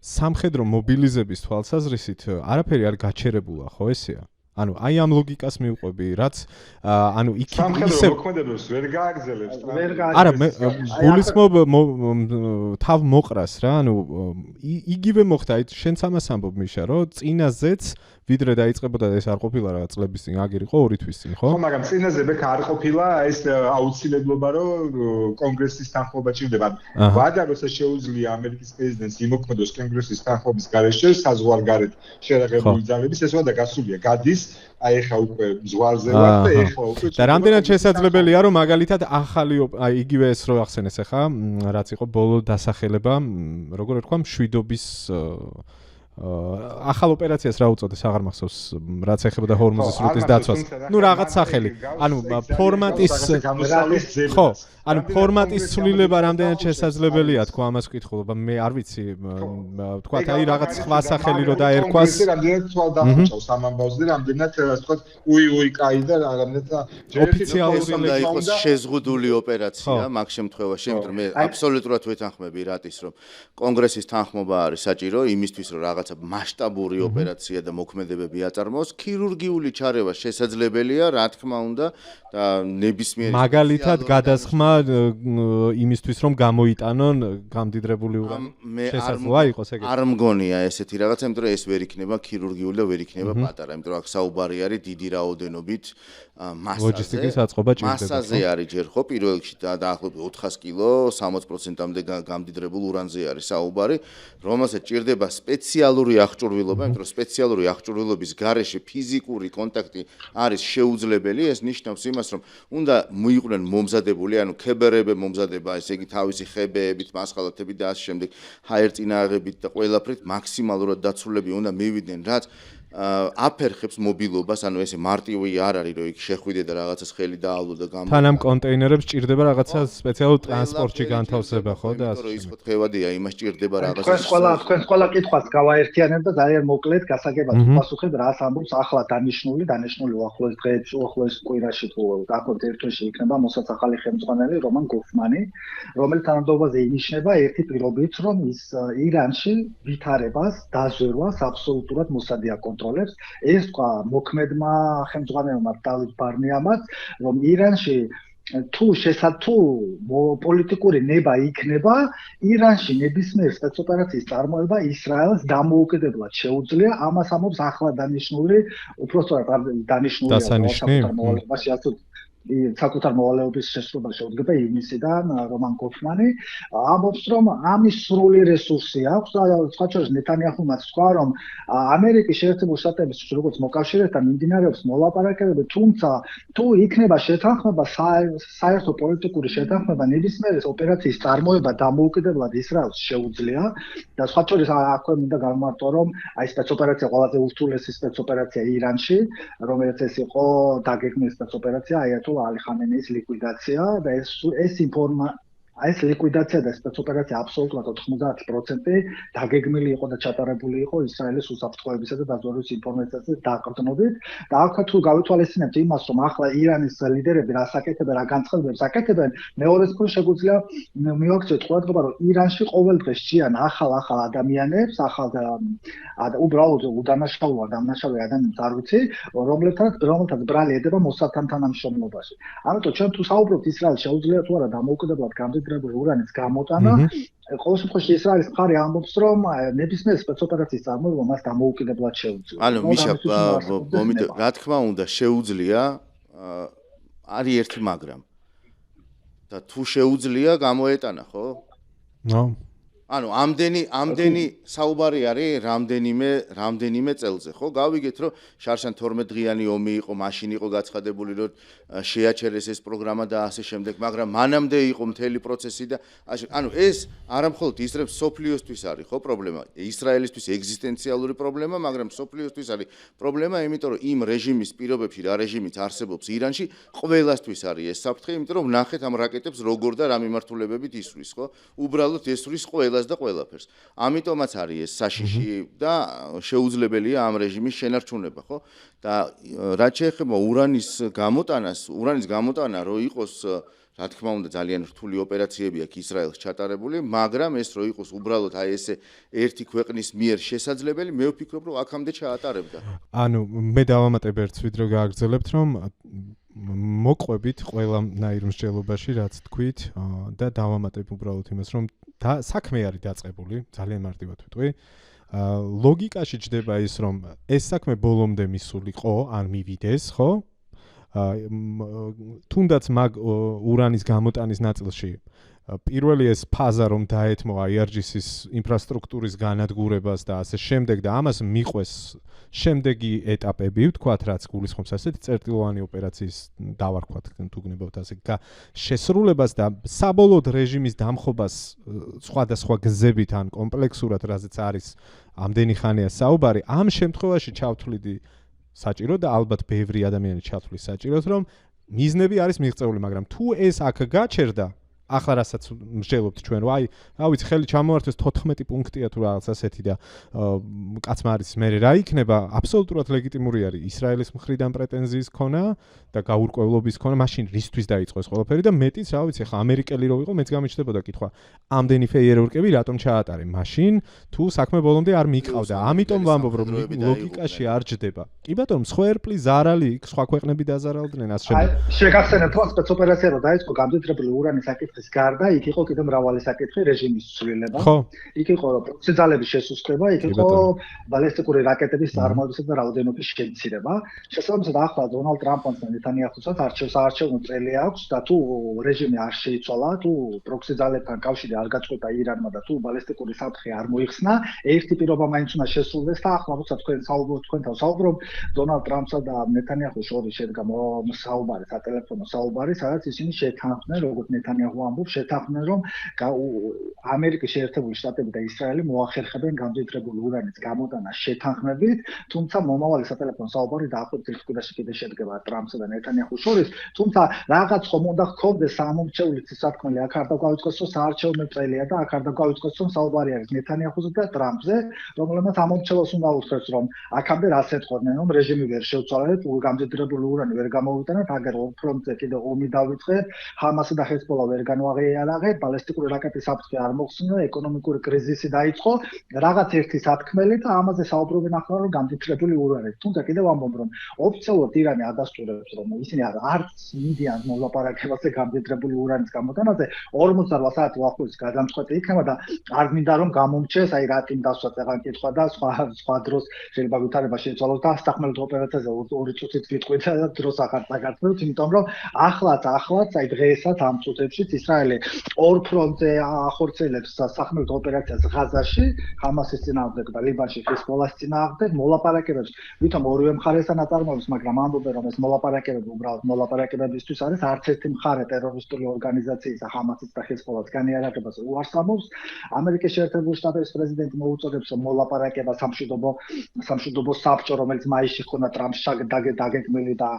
სამხედრო მობილიზების თვალსაზრისით არაფერი არ გაჩერებულა, ხო ესეა? ანუ აი ამ ლოგიკას მივყვები, რაც ანუ იქ ისე მოქმედებს ვერ გააგზელებს. არა, მე გულისხმობ თავ მოყრას რა, ანუ იგივე მოხდა, აი შენც ამას ამბობ მიშა, რომ წინაზეც ვიდრე დაიწყებოდა ეს არ ყოფილა რა წლების წინ, აგერ იყო 2 თვის წინ, ხო? ხო, მაგრამ წინაზე ბექ არ ყოფილა ეს აუცილებლობა, რომ კონგრესის თანხმობა ჭირდება. ვადა როცა შეუძლია ამერიკის პრეზიდენტს იმოქმედოს კონგრესის თანხმობის გარეშე საზღვარგარეთ შერაღებული ძალების, ეს ვადა გასულია, გადის, აი ეხა უკვე ზღვარზე ვარ და ეხლა უკვე და რამდენად შესაძლებელია, რომ მაგალითად ახალი აი იგივე ეს რო ახსენეს ახლა, რაც იყო ბოლო დასახელება, როგორ ვთქვა, მშვიდობის ახალ ოპერაციას რა უწოდეს, აღარ მახსოვს, რაც ეხებოდა ჰორმუზის რუტის დაცვას. ნუ რაღაც სახელი. ანუ ფორმატის ხო, ანუ ფორმატის ცვლილება რამდენად შესაძლებელია, თქვა ამას ვკითხულობა. მე არ ვიცი, თქვა აი რაღაც სხვა სახელი რო დაერქვას. რამდენად თვალ დახვეწავს ამ ამბავზე, რამდენად თქვა უი კაი და რამდენად ოფიციალური უნდა იყოს შეზღუდული ოპერაცია მაგ შემთხვევაში, იმიტომ რომ მე აბსოლუტურად ვეთანხმები რატის, რომ კონგრესის თანხმობა არის საჭირო იმისთვის, რომ რაღაც რაღაცა მასშტაბური ოპერაცია და მოქმედებები აწარმოოს, ქირურგიული ჩარევა შესაძლებელია, რა თქმა უნდა, და ნებისმიერი მაგალითად გადასხმა იმისთვის რომ გამოიტანონ გამდიდრებული ურანი შესაძლოა იყოს ეგეთი. არ მგონია ესეთი რაღაცა, იმიტომ რომ ეს ვერ იქნება ქირურგიული და ვერ იქნება პატარა, იმიტომ რომ აქ საუბარი არის დიდი რაოდენობით მასაზე. ლოჯისტიკის აწყობა ჭირდება. მასაზე არის ჯერ ხო პირველ რიგში დაახლოებით 400 კილო 60%-მდე გამდიდრებულ ურანზე არის საუბარი, რომელსაც ჭირდება სპეციალური აღჭურვილობა, იმიტომ რომ სპეციალური აღჭურვილობის გარეშე ფიზიკური კონტაქტი არის შეუძლებელი, ეს ნიშნავს იმას, რომ უნდა მოიყვნენ მომზადებული, ანუ ქებერები მომზადება, ესე იგი თავისი ხებეებით, მასხალათებით და ასე შემდეგ, ჰაერწინააღებით და ყველაფრით მაქსიმალურად დაცულები უნდა მივიდნენ, რაც აფერხებს მობილობას, ანუ ესე მარტივი არ არის, რომ იქ შეხვიდე და რაღაცას ხელი დაალო და გამო. თან ამ კონტეინერებს ჭირდება რაღაცა სპეციალურ ტრანსპორტში განთავსება, ხო და ასე. იმიტომ რომ ის ხო თხევადია, იმას ჭირდება რაღაცა. თქვენს ყველა კითხვას გავაერთიანებ და ძალიან მოკლედ გასაგებად ვпасუხებ, რას ამბობს ახლა დანიშნული უახლოეს დღეებში, უახლოეს კვირაში თუ დაახლოებით ერთ თვეში იქნება მოსაცახალი ხელმძღვანელი რომან გოფმანი, რომელიც თანამდებობაზე ინიშნება ერთი პირობით, რომ ის ირანში ვითარებას, დაზვერვას აბსოლუტურად მოსადია ეს თქვა მოქმედმა ხელმძღვანელმა დავით ბარნიამაც, რომ ირანში თუ პოლიტიკური ნება იქნება, ირანში ნებისმიერ სპეცოპერაციის წარმოება ისრაელს დამოუკიდებლად შეუძლია, ამას ამბობს ახლა დანიშნული, უпростоრად დანიშნულია საკუთარ მოვალეობის შესრულება შეუძლება ივნისიდან რომან გოფმანი ამბობს რომ ამის სრული რესურსი აქვს და სხვა შორის ნეტანიაჰუმაც თქვა რომ ამერიკის შეერთებული შტატების როგორც მოკავშირეთან მიმდინარეობს მოლაპარაკებები თუმცა თუ იქნება შეთანხმება საერთო პოლიტიკური შეთანხმება ნებისმიერი ოპერაციის წარმოება დამოუკიდებლად ისრაელს შეუძლია და სხვა შორის აქვე მინდა გამარტო რომ აი სპეცოპერაცია ყველაზე ურთულესი სპეცოპერაცია ირანში რომელიც ეს იყო დაგეგმილი სპეცოპერაცია აიათოლა ალი ხამენეის ლიკვიდაცია და ეს ლიკვიდაცია და სპეცოპერაცია აბსოლუტურად 90% დაგეგმილი იყო და ჩატარებული იყო ისრაელის უსაფრთხოებისა და დაზვერვის ინფორმაციაზე დაყრდნობით და აქ თუ გავითვალისწინებთ იმას რომ ახლა ირანის ლიდერები რა საკეთებენ რა განცხადებებს აკეთებენ მეორეს მხრივ შეგვიძლია მივაქციოთ ყურადღება რომ ირანში ყოველ დღე სჭიან ახალ ადამიანებს ახალ უბრალოდ უდანაშაულო დამნაშავე ადამიანებს არ ვიცი რომელთაც ბრალი ედება მოსადთან თანამშრომლობაში ამიტომ ჩვენ თუ საუბრობთ ისრაელს შეუძლია თუ არა დამოუკიდებლად გამდიდრებული ურანის გამოტანა ყოველ შემთხვევაში ისრაელის მხარე ამბობს რომ ნებისმიერ სპეცოპერაციის წარმოება მას დამოუკიდებლად შეუძლია ანუ მიშა რა თქმა უნდა შეუძლია არის ერთი მაგრამ და თუ შეუძლია გამოეტანა ხო? ანუ ამდენი საუბარი არის რამდენიმე წელზე, ხო? გავიგეთ, რომ შარშან 12 დღიანი ომი იყო, მაშინ იყო გაცხადებული, რომ შეაჩერეს ეს პროგრამა და ასე შემდეგ, მაგრამ მანამდე იყო მთელი პროცესი და ანუ ეს არამხოლოდ ისრაელის სოფლიოსთვის არის, ხო, პრობლემა, ისრაელისთვის ეგზისტენციალური პრობლემა, მაგრამ სოფლიოსთვის არის პრობლემა, იმიტომ რომ იმ რეჟიმის პირობებში, რა რეჟიმიც არსებობს ირანში, ყველასთვის არის ეს საფრთხე, იმიტომ რომ ნახეთ ამ რაკეტებს როგორ და რა მიმართულებებით ისვრის, ხო? უბრალოდ ესვრის ყველას და ყველაფერს. ამიტომაც არის ეს საშიში და შეუძლებელია ამ რეჟიმის შენარჩუნება, ხო? და რაც შეეხება ურანის გამოტანა, რო იყოს, რა თქმა უნდა, ძალიან რთული ოპერაციები აქვს ისრაელს ჩატარებული, მაგრამ ეს რო იყოს უბრალოდ აი ესე ერთი ქვეყნის მიერ შესაძლებელი, მე ვფიქრობ, რომ აქამდე ჩაატარებდა. ანუ მე დავამატებ ერთს ვიდრე გააგრძელებთ, რომ მოყვებით ყველანაირ მსჯელობაში, რაც თქვით და დავამატებ უბრალოდ იმას, რომ საქმე არის დაწყებული, ძალიან მარტივად ვიტყვი. ლოგიკაში ჯდება ის, რომ ეს საქმე ბოლომდე მისულიყო, ან მივიდეს, ხო? თუნდაც მაგ ურანის გამოტანის ნაწილში პირველი ეს ფაზა რომ დაეთმო IRGC-ის ინფრასტრუქტურის განადგურებას და ასე შემდეგ და ამას მიყვეს შემდეგი ეტაპები, ვთქვათ, რაც გულისხმობს ასეთი წერტილოვანი ოპერაციის დავარქვათ, თუ გნებავთ ასე, შესრულებას და საბოლოოდ რეჟიმის დამხობას სხვადასხვა გზებით ან კომპლექსურად, რაზეც არის ამდენი ხანია საუბარი, ამ შემთხვევაში ჩავთვლიდი საჭირო და ალბათ ბევრი ადამიანი ჩათვლის საჭიროს, რომ მიზნები არის მიღწეული, მაგრამ თუ ეს აქ გაჩერდა ახლა რასაც მსჯელობთ ჩვენ, რომ აი, რა ვიცი, ხელი ჩამოართვეს 14 პუნქტია თუ რაღაც ასეთი და კაცმა არის მე რა იქნება, აბსოლუტურად ლეგიტიმური არის ისრაელის მხრიდან პრეტენზიის ქონა და გაურკვევლობის ქონა, მაშინ რისთვის დაიწყო ეს ყველაფერი და მეტიც, რა ვიცი, ხა ამერიკელი რო იყო, მეც გამიჩნდებოდა კითხვა, ამდენი ფეიერვერკები რატომ ჩაატარე მაშინ, თუ საქმე ბოლომდე არ მიყავდა. ამიტომ ვამბობ, რომ ლოგიკაში არ ჯდება. კი ბატონო, სხვა ერპლი ზარალი, იქ სხვა ქვეყნები დაზარალდნენ ასე შემდეგ. შეგახსენებთ, რომ სპეცოპერაცია რო დაიწყო გამდიდრებული ურანის საკითხის გარდა, იქ იყო კიდევ მრავალი საკითხი, რეჟიმის ცვლილება. იქ იყო პროქსი ძალების შესუსტება, იქ იყო ბალისტიკური რაკეტების წარმოებისა და რაოდენობის შემცირება. შესაბამისად, ახლა დონალდ ტრამპს და ნეთანიაჰუსაც არჩევნო წელი აქვს და თუ რეჟიმი არ შეიცვალა, თუ პროქსი ძალებთან კავშირი არ გაწყვეტა ირანმა და თუ ბალისტიკური საფრთხე არ მოიხსნა, ერთი პირობა მაინც უნდა შესრულდეს და ახლა როცა თქვენთან საუბრობ, დონალდ ტრამპსა და ნეთანიაჰუს შორის შედგა საუბარი, სატელეფონო საუბარი, სადაც ისინი შეთანხმდნენ, როგორც ნეთანიაჰუ ამბობს, შეთანხმდნენ, რომ ამერიკის შეერთებული შტატები და ისრაელი მოახერხებენ გამდიდრებული ურანის გამოტანას შეთანხმებით, თუმცა მომავალი სატელეფონო საუბარი დაახლოებით ერთ კვირაში კიდე შედგება ტრამპსა და ნეთანიაჰუს შორის, თუმცა რაღაც ხომ უნდა ჰქონდეს სამომრჩეველი ცისარტყმელი, აქ არ დაგვაიწყოს, რომ საარჩევნო წელია და აქ არ დაგვაიწყოს, რომ საუბარი არის ნეთანიაჰუზე და ტრამპზე, რომელმაც ამომრჩეველს უნდა უთხრეს, რომ აქამდე რას ეთქოდნენ, რომ რეჟიმი ვერ შეუცვალეთ, გამდიდრებული ურანი ვერ გამოვიტანეთ, აგერ ფრონტზე კიდე ომი დავიწყეთ, ჰამასი და ჰეზბოლა ვერ განვაღიარაღეთ, ბალისტიკური რაკეტის საფრთხე არ მოხსნა, ეკონომიკური კრიზისი დაიწყო, რაღაც ერთი სათქმელი და ამაზე საუბრობენ ახლა რომ გამდიდრებული ურანით. თუმცა კიდევ ამბობ რომ ოფიციალურად ირანი ადასტურებს რომ ისინი არც მიდიან მოლაპარაკებაზე გამდიდრებული ურანის გამოტანაზე 48 საათი უახლოესი გადამწყვეტი იქნება და არ მინდა რომ გამომჩეს აი რატომ დასვათ აღარ კითხვა და სხვა დროს შეიძლება ვითარება შეიცვალოს და სახმელეთო ოპერაციაზე 2 წუთით ვიტყვით და დროს აღარ დაგაცნობთ, იმიტომ რომ ახლაც აი დღესაც ამ წუთებშიც ისრაელი ორ ფრონტზე ახორციელებს სახმელეთო ოპერაციას ღაზაში, ჰამასის წინააღმდეგ და ლიბანში ჰეზბოლას წინააღმდეგ მოლაპარაკებებს, ვითომ ორივე მხარესთან აწარმოებს, მაგრამ ამბობენ რომ ეს მოლაპარაკებები უბრალოდ მოლაპარაკებებისთვის არის, არც ერთი მხარე ტერორისტული ორგანიზაციისა ჰამასის და ჰეზბოლას განიარაღებას უარს ამბობს. ამერიკის შეერთებული შტატების პრეზიდენტი მოუწოდებს მოლაპარაკება სამშვიდობო საბჭო, რომელიც მაისში ხონდა ტრამპს დაგეგმილი და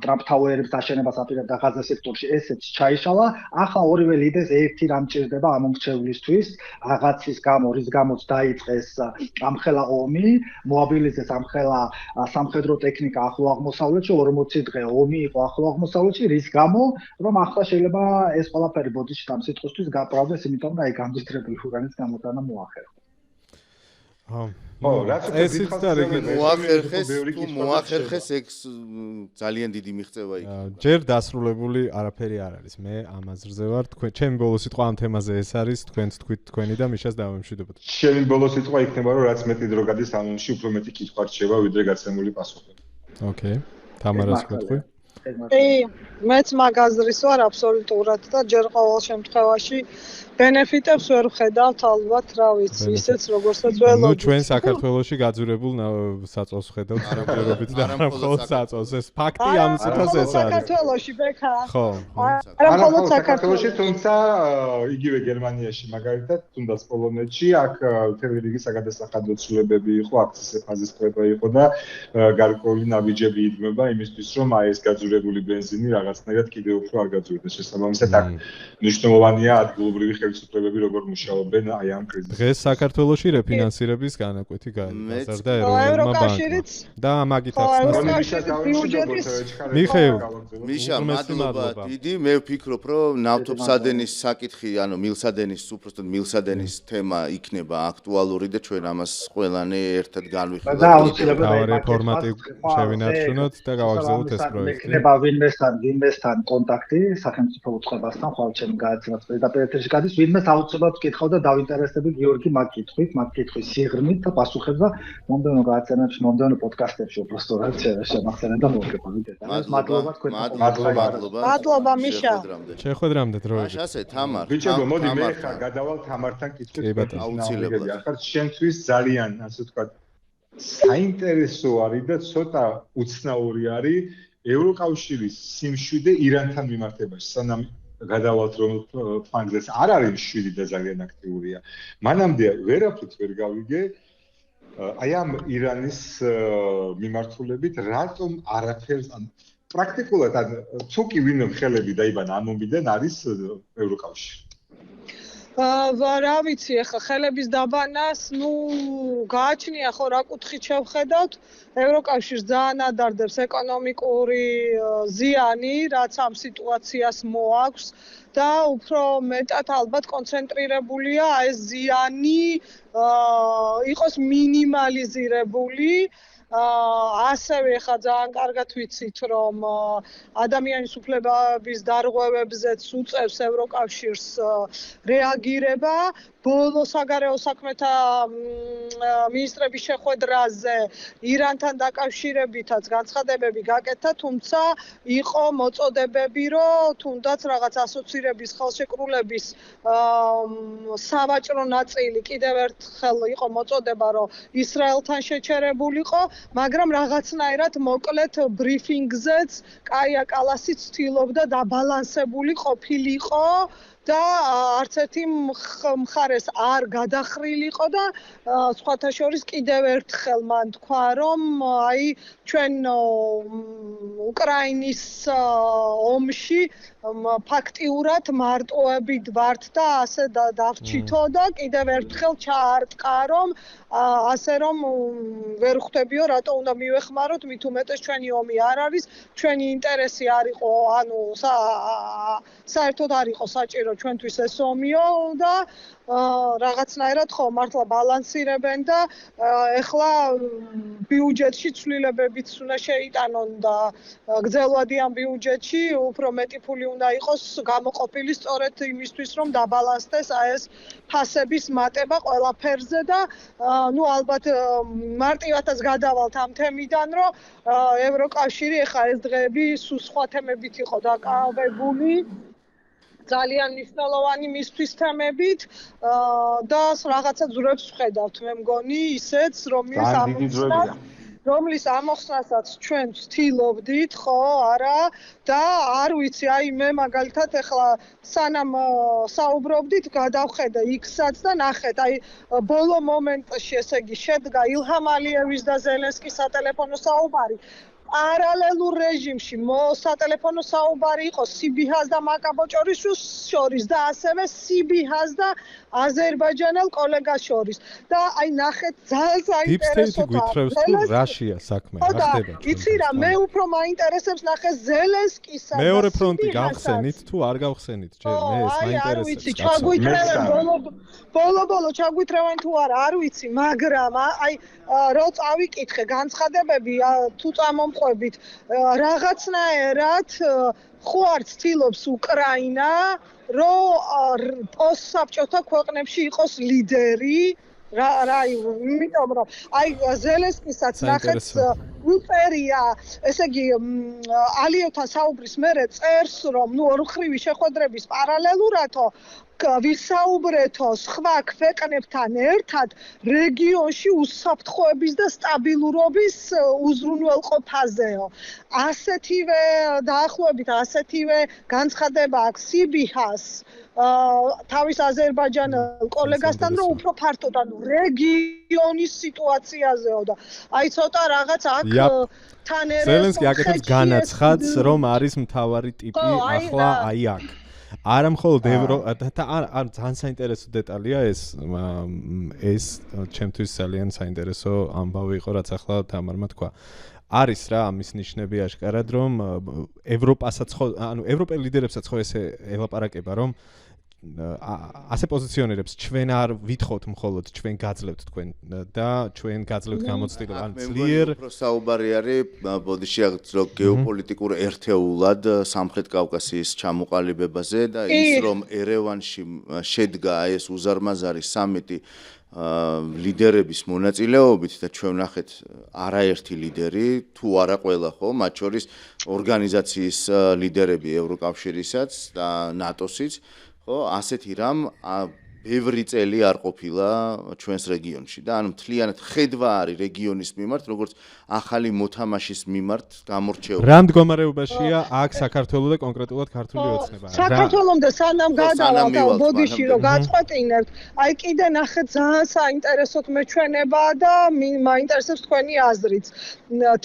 ტრამპ თაუერებს აშენებას აპირებდა ღაზას სექტორში, ესეც ჩაიშალა. ახლა ორივე ლიდერს ერთი რამ ჭირდება ამომრჩევლისთვის, რაღაცის გამო, რის გამოც დაიწყეს ამხელა ომი, მოაბილიზეს ამხელა სამხედრო ტექნიკა ახლო აღმოსავლეთში, 40 დღე ომი იყო ახლო აღმოსავლეთში, რის გამო, რომ ახლა შეიძლება ეს ყველაფერი ბოდიში ამ სიტყვისთვის გაპრავდეს, იმიტომ რომ აი გამდიდრებული ურანის გამოტანა მოახერხეს. ესიც და მოახერხეს ეგ ძალიან დიდი მიღწევა იქ. ჯერ დასრულებული არაფერი არ არის. მე ამ აზრზე ვარ. ჩემი ბოლო სიტყვა ამ თემაზე ეს არის. თქვენც თქვით თქვენი და მიშას დავემშვიდობოთ. ჩემი ბოლო სიტყვა იქნება რომ რაც მეტი დრო გადის ამ ომში, უფრო მეტი კითხვა რჩება, ვიდრე გაცემული პასუხები. ოკეი. თამარას გეტყვი? მეც მაგ აზრის ვარ აბსოლუტურად და ჯერ ყოველ შემთხვევაში ბენეფიტებს ვერ ვხედავთ ალბათ, რა ვიცი, ისეც როგორცაც ველოდი. ნუ ჩვენ საქართველოში გაძურებულ საწოლს ვხედავთ სრებერობით და არა მხოლოდ საწოლს. ეს ფაქტი ამ ციტას ეს არის. საქართველოში ბექა. ხო. არა მხოლოდ საქართველოში, თუმცა იგივე გერმანიაში მაგალითად, თუნდაც პოლონეთში აქ მთელი რიგი საგადასახადო ცვლილებები იყო, აქციის ფაზის კვება იყო და გარკვეული ნაბიჯები იდგმება იმისთვის, რომ აი ეს გაძურებული ბენზინი რაღაცნაირად კიდევ უფრო არ გაძურდეს. შესაბამისად, აქ მნიშვნელოვანია ადგილობრივი ხელისუფლებები როგორ მუშაობენ აი ამ კრიზისში. დღეს საქართველოში რეფინანსირების განაკვეთი გაიზარდა ეროვნულმა ბანკმა. და მაგით ახსნას. მიხეილ, მიშა, მადლობა დიდი. მე ვფიქრობ, რომ ნავთობსადენის საკითხი, ანუ მილსადენის, უბრალოდ მილსადენის თემა იქნება აქტუალური და ჩვენ ამას ყველანი ერთად განვიხილავთ. და აუცილებლად ფორმატი შევინარჩუნოთ და გავაგზავნოთ ეს პროექტი. იქნება ვინმესთან კონტაქტი სახელმწიფო უწყებასთან, ხვალ ჩემ გააცემათ პედაპედრში გადის, ვინმეს აუცილებლად ვკითხავ და დავინტერესდები გიორგი მაგ კითხვის სიღრმით და პასუხებს და მომდევნო გააცემებში, მომდევნო პოდკასტებში უბრალოდ შემახსენე და მოგეყვებით ეს. მადლობა თქვენ. მადლობა მიშა. შეხვედრამდე დროებით. მაშ ასე თამარ. ბიჭებო, მოდი მე ხა გადავალ თამართან კითხვით. აუცილებლად. ახლა შენთვის ძალიან, ასე ვთქვათ, საინტერესო არის და ცოტა უცნაური არის ევროკავშირის სიმშვიდე ირანთან მიმართებაში. სანამ გადავალთ რომ ფანგრეს არ არის მშვიდი და ძალიან აქტიურია. მანამდე ვერაფრით ვერ გავიგე აი ამ ირანის მიმართულებით რატომ არაფერს პრაქტიკულად თუ კი ვინმე ხელები დაიბანა ამ ომიდან არის ევროკავშირი. რა ვიცი, ახლა ხელების დაბანას, გააჩნია ხო რა კუთხით შევხედავთ, ევროკავშირს ძალიან ადარდებს ეკონომიკური ზიანი, რაც ამ სიტუაციას მოაქვს და უფრო მეტად ალბათ კონცენტრირებულია ეს ზიანი იყოს მინიმალიზირებული. ასევე ხა ძალიან კარგად ვიცით, რომ ადამიანის უფლებების დარღვევებზეც უწევს ევროკავშირს რეაგირება. ბოლო საგარეო საქმეთა მინისტრების შეხვედრაზე ირანთან დაკავშირებითაც განცხადებები გაკეთა, თუმცა იყო მოწოდებები, რომ თუნდაც რაღაც ასოცირების ხელშეკრულების სავაჭრო ნაწილი კიდევ ერთხელ იყო მოწოდება, რომ ისრაელთან შეჩერებულიყო, მაგრამ რაღაცნაირად მოკლედ ბრიფინგზეც კაია კალასიც ცდილობდა დაბალანსებული ყოფილიყო და არც ერთი მხარეს არ გადახრილიყო და სხვათა შორის კიდევ ერთხელ მან თქვა, რომ აი ჩვენ უკრაინის ომში ფაქტიურად მარტოებით ვართ და ასე დავჭითო და კიდევ ერთხელ ჩაარტყა, რომ ასე რომ ვერ ხვდებიო რატო უნდა მივეხმაროთ, მით უმეტეს ჩვენი ომი არ არის, ჩვენი ინტერესი არ იყო, ანუ საერთოდ არ იყო საჭირო ჩვენთვის ეს ომიო და რაღაცნაირად ხო მართლა ბალანსირებენ და ეხლა ბიუჯეტში ცვლილებებიც უნდა შეიტანონ და გრძელვადიან ბიუჯეტში უფრო მეტი ფული უნდა იყოს გამოყოფილი სწორედ იმისთვის, რომ დაბალანსდეს ეს ფასების მატება ყველაფერზე და ალბათ მარტივადაც გადავალთ ამ თემიდან, რომ ევროკავშირი ეხლა ეს დღეები სულ სხვა თემებით იყო დაკავებული. ძალიან მნიშვნელოვანი მისთვის თემებით და რაღაცა ძვრებს ვხედავთ, მე მგონი ისეც, რომლის ამოხსნასაც ჩვენ ვცდილობდით, ხო, არა და არ ვიცი, აი მე მაგალითად ეხლა სანამ საუბრობდით, გადავხედე X-საც და ნახეთ, აი ბოლო მომენტში, ესე იგი, შედგა ილჰამ ალიევის და ზელენსკის სატელეფონო საუბარი. პარალელურ რეჟიმში სატელეფონო საუბარი იყო სიბიჰას და მაკაბოჭორის შორის და ასევე სიბიჰას და აზერბაიჯანელ კოლეგას შორის. და აი ნახეთ ძალიან საინტერესოა. გითხრევს თუ რაშია საქმე, რა ხდება? იცი რა, მე უფრო მაინტერესებს ნახე ზელენსკისა და მეორე ფრონტი გავხსენით თუ არ გავხსენით? ჯერ მე ეს მაინტერესებს. ჩაგვიტრევენ ბოლო ჩაგვიტრევენ თუ არა, არ ვიცი, მაგრამ აი რო წავიკითხე განცხადებები თუ წამომყვებით რაღაცნაირად ხო არ ცდილობს უკრაინა რომ პოსტსაბჭოთა ქვეყნებში იყოს ლიდერი რა იმიტომ რომ აი ზელენსკისაც ნახეთ უწერია ესე იგი ალიევთან საუბრის მერე წერს რომ ორი შეხვედრების პარალელურადო ვისაუბრეთო სხვა ქვეყნებთან ერთად რეგიონში უსაფრთხოების და სტაბილურობის უზრუნველყოფაზეო. ასეთივე დაახლოებით ასეთივე განცხადება აქვს სიბიჰას თავის აზერბაიჯანელ კოლეგასთან რომ უფრო ფართოდ ანუ რეგიონის სიტუაციაზეო და აი ცოტა რაღაც აქ თან ერეს ზელენსკი აკეთებს განაცხადს რომ არის მთავარი ტიპი ახლა აი აქ არა მხოლოდ ძალიან საინტერესო დეტალია ეს ჩემთვის ძალიან საინტერესო ამბავი იყო რაც ახლა თამარმა თქვა არის რა ამის ნიშნები აშკარად რომ ევროპასაც ხო ანუ ევროპელ ლიდერებსაც ხო ესე ელაპარაკება რომ ასე პოზიციონირებს ჩვენ არ ვითხოვთ მხოლოდ ჩვენ გაძლევთ თქვენ და ჩვენ გაძლევთ გამოცდილება ან ძლიერ უფრო საუბარი არის ბოდიში აღწრო გეოპოლიტიკურ ერთეულად სამხრეთ კავკასიის ჩამოყალიბებაზე და ის რომ ერევანში შედგა ეს უზარმაზარი სამიტი ლიდერების მონაწილეობით და ჩვენ ვნახეთ არაერთი ლიდერი თუ არა ყველა ხო მათ შორის ორგანიზაციის ლიდერები ევროკავშირისაც და ნატოსიც ხო ასეთი რამ ბევრი წელი არ ყოფილა ჩვენს რეგიონში და ანუ მთლიანად ხედვა არის რეგიონის მიმართ, როგორც ახალი მოთამაშის მიმართ გამორჩეული. რა მდგომარეობაშია აქ საქართველოს და კონკრეტულად ქართული ოცნება? საქართველოს და სანამ გადავალ ბოდიში რომ გაწყვეტინებთ, აი კიდე ნახეთ ძალიან საინტერესოდ მეჩვენება და მაინტერესებს თქვენი აზრიც.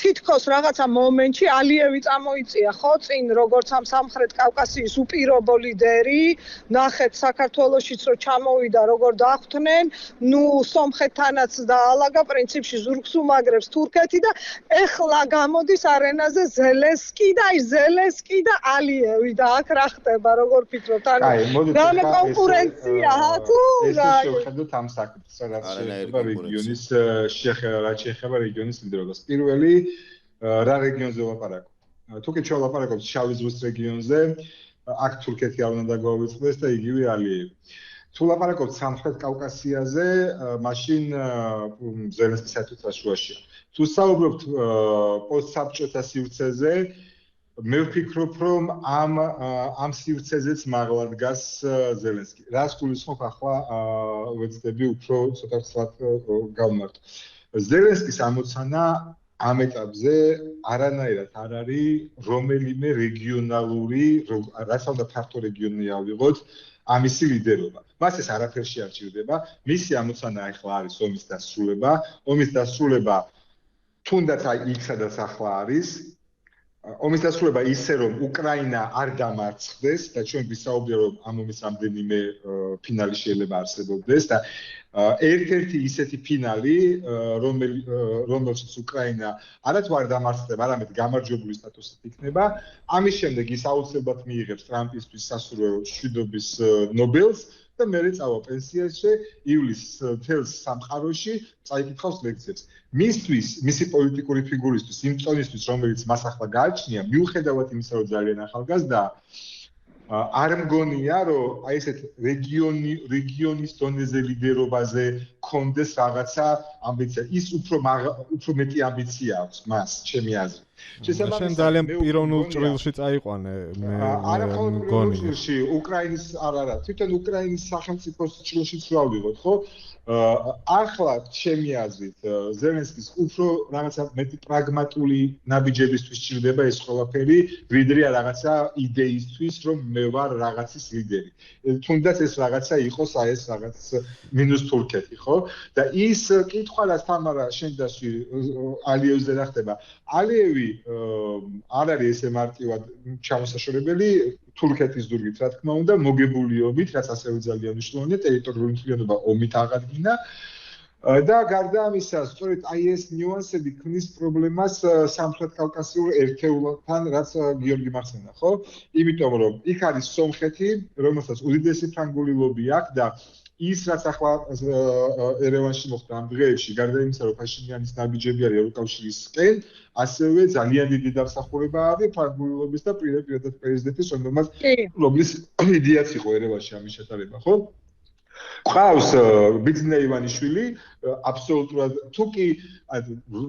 თითქოს რაღაცა მომენტში ალიევი წამოიწია ხო წინ როგორც ამ სამხრეთ კავკასიის უპირობო ლიდერი, ნახეთ საქართველოსიც რომ ჩამოვიდა როგორ დახვდნენ, ნუ სომხეთთანაც დაალაგა პრინციპში ზურგს უმაგრებს თურქეთი და ეხლა გამოდის არენაზე ზელენსკი და აი ზელენსკი და ალიევი და აქ რა ხდება როგორ ფიქრობთ ანუ რამე კონკურენცია თუ რა შევხედოთ ამ საკითხს რაც შეეხება რეგიონის შეეხება რეგიონის ლიდერობას პირველი რა რეგიონზე ვლაპარაკობ თუკი ჩვენ ვლაპარაკობთ შავი ზღვის რეგიონზე აქ თურქეთი არ უნდა გაგვიწყდეს და იგივე ალიევი თუ ვლაპარაკობთ სამხრეთ კავკასიაზე მაშინ ზელენსკი საერთოდ რაშუაშია თუ საუბრობთ პოსტსაბჭოთა სივრცეზე მე ვფიქრობ რომ ამ სივრცეზეც მაღლა დგას ზელენსკი რას გულისხმობ ახლა ვეცდები უფრო ცოტა ცლად გავმართო ზელენსკის ამოცანა ამ ეტაპზე არანაირად არ არის რომელიმე რეგიონალური რაც უნდა ფართო რეგიონი ავიღოთ ამისი ლიდერობა. მას ეს არაფერში არ ჭირდება. მისი ამოცანა ახლა არის ომის დასრულება თუნდაც აი იქ სადაც ახლა არის ომის დასრულება ისე რომ უკრაინა არ დამარცხდეს და ჩვენ ვისაუბრეთ რომ ამ ომის რამდენიმე ფინალი შეიძლება არსებობდეს და ერთ-ერთი ისეთი ფინალი რომელშიც უკრაინა არათუ არ დამარცხდება არამედ გამარჯვებული სტატუსით იქნება ამის შემდეგ ის აუცილებლად მიიღებს ტრამპისთვის სასურველ მშვიდობის ნობელს და მერე წავა პენსიაში ივლისის თელს სამყაროში წაიკითხავს ლექციებს. მისთვის, მისი პოლიტიკური ფიგურისთვის, იმ წონისთვის, რომელიც მას ახლა გააჩნია, მიუხედავად იმისა, რომ ძალიან ახალგაზრდაა, არ მგონია, რომ აი ესეთ რეგიონის დონეზე ლიდერობაზე კონდეს რაღაცა ამბიცია. ის უფრო მეტი ამბიცია აქვს მას, ჩემი აზრით. შენ ძალიან პიროვნულ ჭრილში წაიყვანე მე არა მხოლოდ პიროვნულ ჭრილში უკრაინის არა თვითონ უკრაინის სახელმწიფოს ჭრილშიც ვავიღოთ ხო ახლა ჩემი აზრით ზელენსკის უფრო რაღაცა მეტი პრაგმატული ნაბიჯებისთვის ჭირდება ეს ყველაფერი ვიდრე რაღაცა იდეისთვის რომ მე ვარ რაღაცის ლიდერი თუნდაც ეს რაღაცა იყოს აი ეს რაღაც მინუს თურქეთი ხო და ის კითხვა რაც თამარა შენ დასვი ალიევზე რა ხდება ალიევი არ არის ესე მარტივად ჩამოსაშორებელი თურქეთის ზურგით რა თქმა უნდა მოგებული ომით რაც ასევე ძალიან მნიშვნელოვანია ტერიტორიული მთლიანობა ომით აღადგინა და გარდა ამისა სწორედ აი ეს ნიუანსები ქმნის პრობლემას სამხრეთ კავკასიურ ერთეულებთან რაც გიორგი მახსენდა ხო იმიტომ რომ იქ არის სომხეთი რომელსაც უდიდესი ფრანგული ლობი აქვს და ის რაც ახლა ერევანში მოხდა ამ დღეებში გარდა იმისა რომ ფაშინიანის ნაბიჯები არის ევროკავშირისკენ ასევე ძალიან დიდი დამსახურება არის ფრანგულობის და პირდაპირ პრეზიდენტის რომლის იდეაც იყო ერევანში ამის ჩატარება ხო ყავს ბიძინა ივანიშვილი აბსოლუტურად თუკი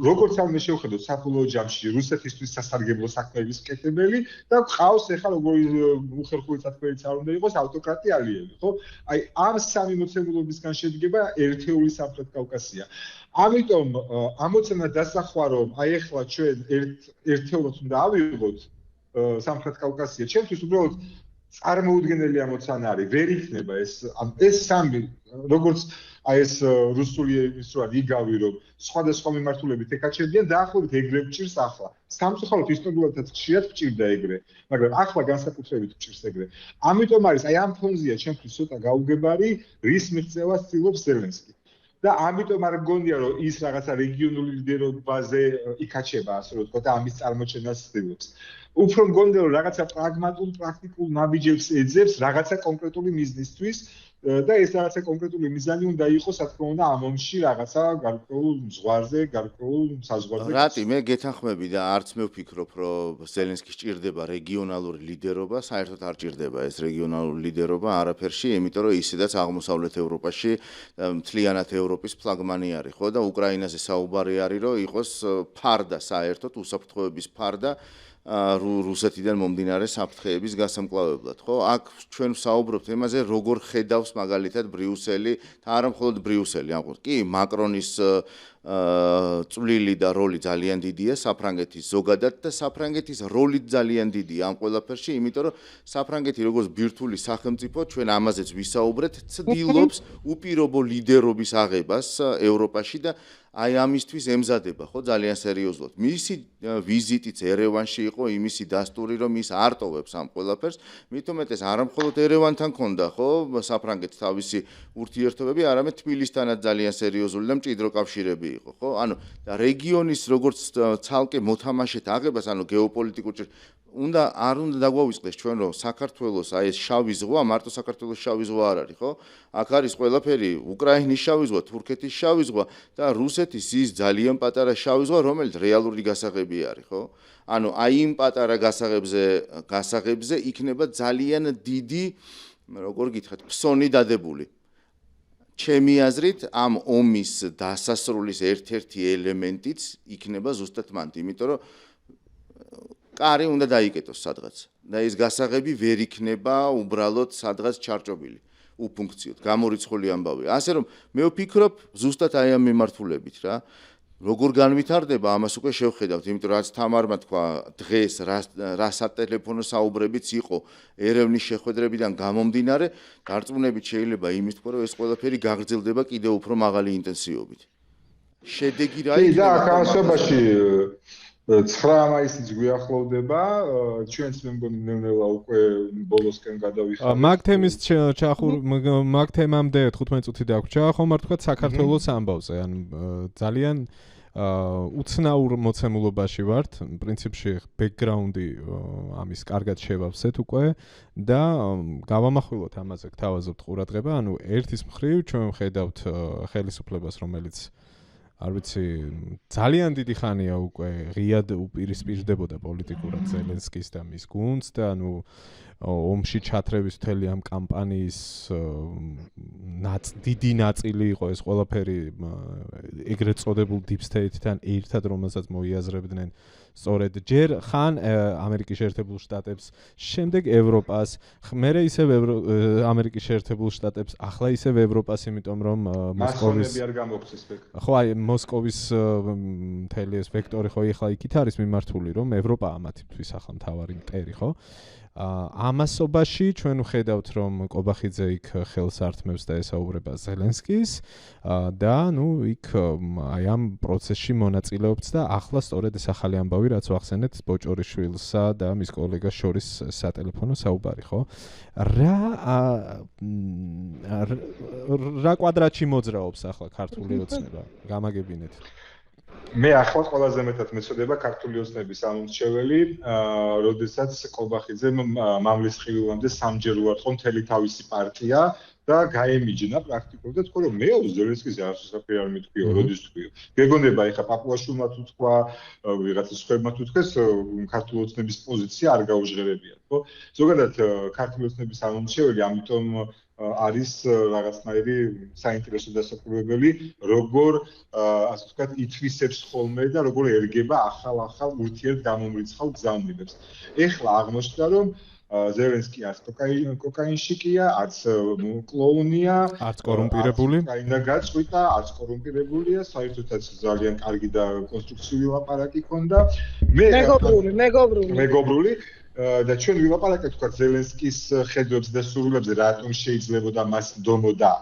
როგორც ამ შევხედოთ საფულო ჯამში რუსეთისთვის სასარგებლო საქმეების კეთებელი და ყავს ეხლა როგორი უხერხული საქმეც არ უნდა იყოს ავტოკრატი ალიევი ხო აი ამ სამი მოცემულობისგან შედგება ერთეული სამხრეთ კავკასია ამიტომ ამოცანა დასახვა რომ აი ეხლა ჩვენ ერთეულად უნდა ავიღოთ სამხრეთ კავკასია ჩემთვის უბრალოდ წარმოუდგენელი ამოცანა არის ვერ იქნება ეს სამი როგორც აი ეს რუსული ის რო არის იგავი რომ სხვადასხვა მიმართულებით ეკაჩებიან დაახლოებით ეგრე ვჭირს ახლა სამწუხაროდ ისტორიულადაც ხშირად ვჭირდა ეგრე მაგრამ ახლა განსაკუთრებით ვჭირს ეგრე ამიტომ არის აი ამ ფონზეა ჩემთვის ცოტა გაუგებარი რის მიღწევას ცდილობს ზელენსკი და ამიტომ არ მგონია რომ ის რაღაცა რეგიონული ლიდერობაზე იკაჩება ასე რომ თქვა და ამის წარმოჩენას ცდილობს უფრო მგონია რომ რაღაცა პრაგმატულ პრაქტიკულ ნაბიჯებს ეძებს რაღაცა კონკრეტული მიზნისთვის და ეს რაღაცა კონკრეტული მიზანი უნდა იყოს რა თქმა უნდა ამ ომში რაღაცა გარკვეულ ზღვარზე გარკვეულ საზღვარზე რატი მე გეთანხმები და არც მე ვფიქრობ რომ ზელენსკი სჭირდება რეგიონალური ლიდერობა საერთოდ არ სჭირდება ეს რეგიონალური ლიდერობა არაფერში იმიტომ რომ ისედაც აღმოსავლეთ ევროპაში მთლიანად ევროპის ფლაგმანი არის ხო და უკრაინაზე საუბარი არის რომ იყოს ფარდა საერთოდ უსაფრთხოების ფარდა რუსეთიდან მომდინარე საფრთხეების გასამკლავებლად, ხო? აქ ჩვენ ვსაუბრობთ იმაზე, როგორ ხედავს მაგალითად ბრიუსელი, არა მხოლოდ ბრიუსელი, კი, მაკრონის წვლილი და როლი ძალიან დიდია საფრანგეთის ზოგადად და საფრანგეთის როლი ძალიან დიდია ამ ყველაფერში, იმიტომ რომ საფრანგეთი როგორც ბირთვული სახელმწიფო, ჩვენ ამაზეც ვისაუბრეთ, ცდილობს უპირობო ლიდერობის აღებას ევროპაში და აი ამისთვის ემზადება, ხო, ძალიან სერიოზულად. მისი ვიზიტიც ერევანში იყო იმისი დასტური, რომ ის არტოვებს ამ ყველაფერს, მით უმეტეს არა მხოლოდ ერევანთან ქონდა, ხო, საფრანგეთს თავისი ურთიერთობები, არამედ თბილისთანაც ძალიან სერიოზული და მჭიდრო კავშირები იყო, ხო? ანუ და რეგიონის როგორც ცალკე მოთამაშეთ აღებას, ანუ გეოპოლიტიკურ არ უნდა დაგვავიწყდეს ჩვენ რომ საქართველოს აი ეს შავი ზღვა, მარტო საქართველოს შავი ზღვა არ არის, ხო? აქ არის ყველაფერი, უკრაინის შავი ზღვა, თურქეთის შავი ზღვა და რუსეთის ის ძალიან პატარა შავი ზღვა, რომელიც რეალური გასაღები არის, ხო? ანუ აი იმ პატარა გასაღებზე იქნება ძალიან დიდი, როგორ გითხრათ, ფსონი დადებული. ჩემი აზრით, ამ ომის დასასრულის ერთ-ერთი ელემენტიც იქნება ზუსტად მანდ, იმიტომ რომ კარი უნდა დაიკეტოს სადღაც და ეს გასაღები ვერ იქნება უბრალოდ სადღაც ჩარჭობილი, უფუნქციოდ, გამორიცხული ამბავია. ასე რომ მე ვფიქრობ ზუსტად აი ამ მიმართულებით რა. როგორ განვითარდება, ამას უკვე შევხედავთ, იმიტომ რომ რაც თამარმა თქვა დღეს რა სატელეფონო საუბრებიც იყო ერევნის შეხვედრებიდან გამომდინარე, დარწმუნებით შეიძლება იმის თქვა, რომ ეს ყველაფერი გაგრძელდება კიდევ უფრო მაღალი ინტენსივობით. შედეგი რა იქნება? და აქ ასობაში 9 მაისიც გვიახლოვდება, ჩვენც მე მგონი ნელ-ნელა უკვე ბოლოსკენ გადავიხარეთ. მაგ თემამდე 15 წუთი დაგვრჩა, ხომ არ თქვა საქართველოს ამბავზე, ან ძალიან უცნაურ მოცემულობაში ვართ, პრინციპში ბექგრაუნდი ამის კარგად შევავსეთ უკვე და გავამახვილოთ ამაზე გთავაზობთ ყურადღება, ანუ ერთის მხრივ ჩვენ ვხედავთ ხელისუფლებას, რომელიც არ ვიცი, ძალიან დიდი ხანია უკვე ღიად უპირისპირდებოდა პოლიტიკურად ზელენსკის და მის გუნდს და ანუ ომში ჩათრევის მთელი ამ კამპანიის დიდი ნაწილი იყო ეს ყველაფერი ეგრეთ წოდებულ deep state-თან ერთად, რომელსაც მოიაზრებდნენ სწორედ ჯერ ხან ამერიკის შეერთებულ შტატებს, შემდეგ ევროპას, მერე ისევ ამერიკის შეერთებულ შტატებს, ახლა ისევ ევროპას, იმიტომ რომ მოსკოვის არ გამოხსეს ბეკ. ხო, აი მოსკოვის მთელი ეს ვექტორი ხო ახლა იქით არის მიმართული, რომ ევროპა ამათთვის ახლა მთავარი მტერი, ხო? ამასობაში ჩვენ ვხედავთ, რომ კობახიძე იქ ხელს ართმევს და ესაუბრება ზელენსკის და ნუ იქ აი ამ პროცესში მონაწილეობს და ახლა სწორედ ეს ახალი ამბავი, რაც ვახსენეთ ბოჭორიშვილსა და მის კოლეგას შორის სატელეფონო საუბარი, ხო? რა კვადრატში მოძრაობს ახლა ქართული ოცნება? გამაგებინეთ. მე ახლა ყველაზე მეტად მეწოდება ქართული ოცნების ამომრჩეველი, როდესაც კობახიძემ მამლის ხილვამდე სამჯერ უარყო მთელი თავისი პარტია და გაემიჯნა პრაქტიკულად და თქვა რომ მე ზელენსკის არასოდეს არ მითქვიო, როდის თქვიო. გეგონება ეხა პაპუაშვილმა თუ თქვა, ვიღაცა სხვებმა თუ თქვეს, ქართული ოცნების პოზიცია არ გაუჟღერებიათ, ხო? ზოგადად ქართული ოცნების ამომრჩეველი, ამიტომ არის რაღაცნაირი საინტერესო დასაკვირვებელი, როგორ ასე ვთქვათ, ითვისებს ხოლმე და როგორ ერგება ახალ ურთიერთგამომრიცხავ გზავნილებს. ეხლა აღმოჩნდა, რომ ზელენსკი არც კოკაინშიკია, არც კლოუნია, არც კორუმპირებული. კაინა გაწყვიტა, არც კორუმპირებულია, საერთოდაც ძალიან კარგი და კონსტრუქციული ლაპარაკი ჰქონდა. მეგობრული და ჩვენ ვილაპარაკეთ თქვა ზელენსკის ხედვებს და სურვილებზე, რატომ შეიძლებოდა მას დომოდა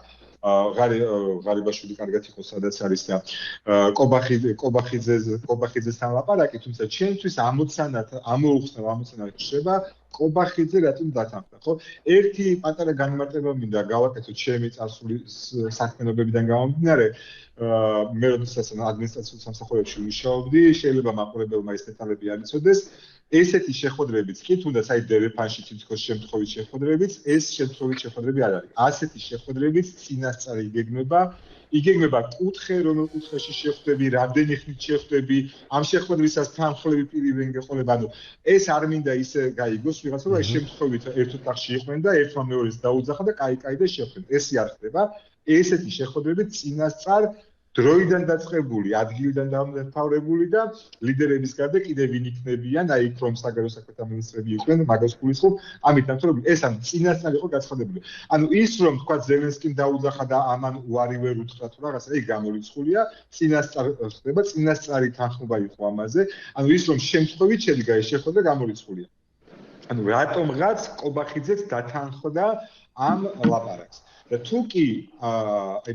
ღარიბაშვილი კარგად იყო სადაც არის და კობახიძესთან ლაპარაკი, თუმცა ჩვენთვის ამოუხსნა ხდება კობახიძე რატომ დათანხმდა, ხო? ერთი პატარა განმარტება მინდა გავაკეთოთ ჩემი წარსული საქმიანობებიდან გამომდინარე. მე როდესაც ადმინისტრაციულ სამსახურებში ვმუშაობდი, შეიძლება მაყურებელმა ეს დეტალები არ იცოდეს. ესეთი შეხვედრებიც კი, თუნდაც აი დერეფანში თითქოს შემთხვევით შეხვედრებიც, ეს შემთხვევით შეხვედრები არ არის. ასეთი შეხვედრებიც წინასწარ იგეგმება კუთხე, რომელ კუთხეში შეხვდები, რამდენი ხნით შეხვდები, ამ შეხვედრისას თანხლები პირივენ გეყოლება, ანუ ეს არ მინდა ისე გაიგოს ვიღაცა, რომ აი შემთხვევით ერთ ოთახში იყვნენ და ერთმა მეორეს დაუძახა და კაი და შეხვდნენ. ესე არ ხდება. ესეთი შეხვედრები წინასწარ დროიდან დაწყებული, ადგილიდან დამთავრებული და ლიდერების გარდა კიდევ ვინ იქნებიან, აი იქ რომ საგარეო საქმეთა მინისტრები იყვნენ, მაგას გულისხმობ, ამიტომ რომ ეს ან წინასწარ იყო გაცხადებული. ანუ ის რომ თქვა ზელენსკიმ დაუძახა და ამან უარი ვერ უთხრა თუ რაღაცა, ეგ გამორიცხულია, წინასწარ ხდება, წინასწარი თანხმობა იყო ამაზე. ანუ ის რომ შემთხვევით შედგა ეს შეხვედრა გამორიცხულია. ანუ რატომღაც კობახიძეც დათანხმდა ამ ლაპარაკს. და თუ კი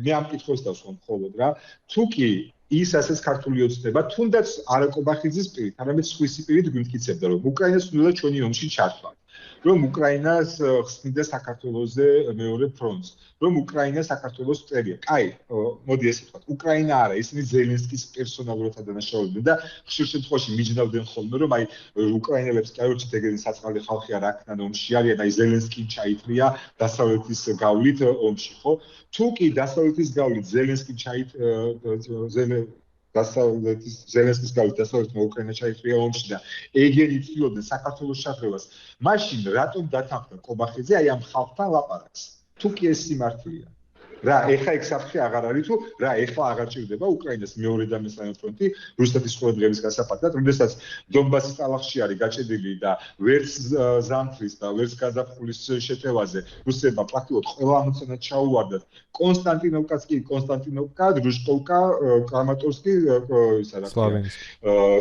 მე ამ კითხვას დავსვამ მხოლოდ რა, თუ კი ის ასეც ქართული ოცნება, თუნდაც არა კობახიძის პირით, არამედ სხვისი პირით გვიმტკიცებდა, რომ უკრაინას უნდა ჩვენი ომში ჩართვა. რომ უკრაინას ხსნიდა საქართველოზე მეორე ფრონტს, რომ უკრაინა საქართველოს წევია. კაი, მოდი ესე ვთქვათ, უკრაინა არა, ისინი ზელენსკის პერსონალურად ადანაშაულებდნენ და ხშირ შემთხვევაში მიჯნავდნენ ხოლმე, რომ აი უკრაინელებს კი აუცილებლად ეგრე საწყალი ხალხი არ აქნან ომში არიან, აი ზელენსკი ჩაითრია დასავლეთის გავლით ომში, ხო? თუ კი დასავლეთის გავლით ზელენსკი დასავლეთის ზელენსკის გავლით დასავლეთმა უკრაინა ჩაითრია ომში და ეგენი ცდილობდნენ საქართველოს ჩათრევას. მაშინ რატომ დათანხმდა კობახიძე აი ამ ხალხთან ლაპარაკს? თუ კი ეს სიმართლეა. რა, ეხა ეგ საფრთხე აღარ არის თუ რა, ეხლა აღარ ჭირდება უკრაინას მეორე და მესამე ფრონტი რუსეთის ყურადღების გასაფართად, როდესაც დონბასის ტალახში არის გაჭედილი და ვერც ზამთრის და ვერც გაზაფხულის შეტევაზე რუსებმა პრაქტიკულად ყველა ამოცანა ჩაუვარდათ. კონსტანტინოვკაც კი კონსტანტინოვკა, დრუშკოვკა, კრამატორსკი, ისა რა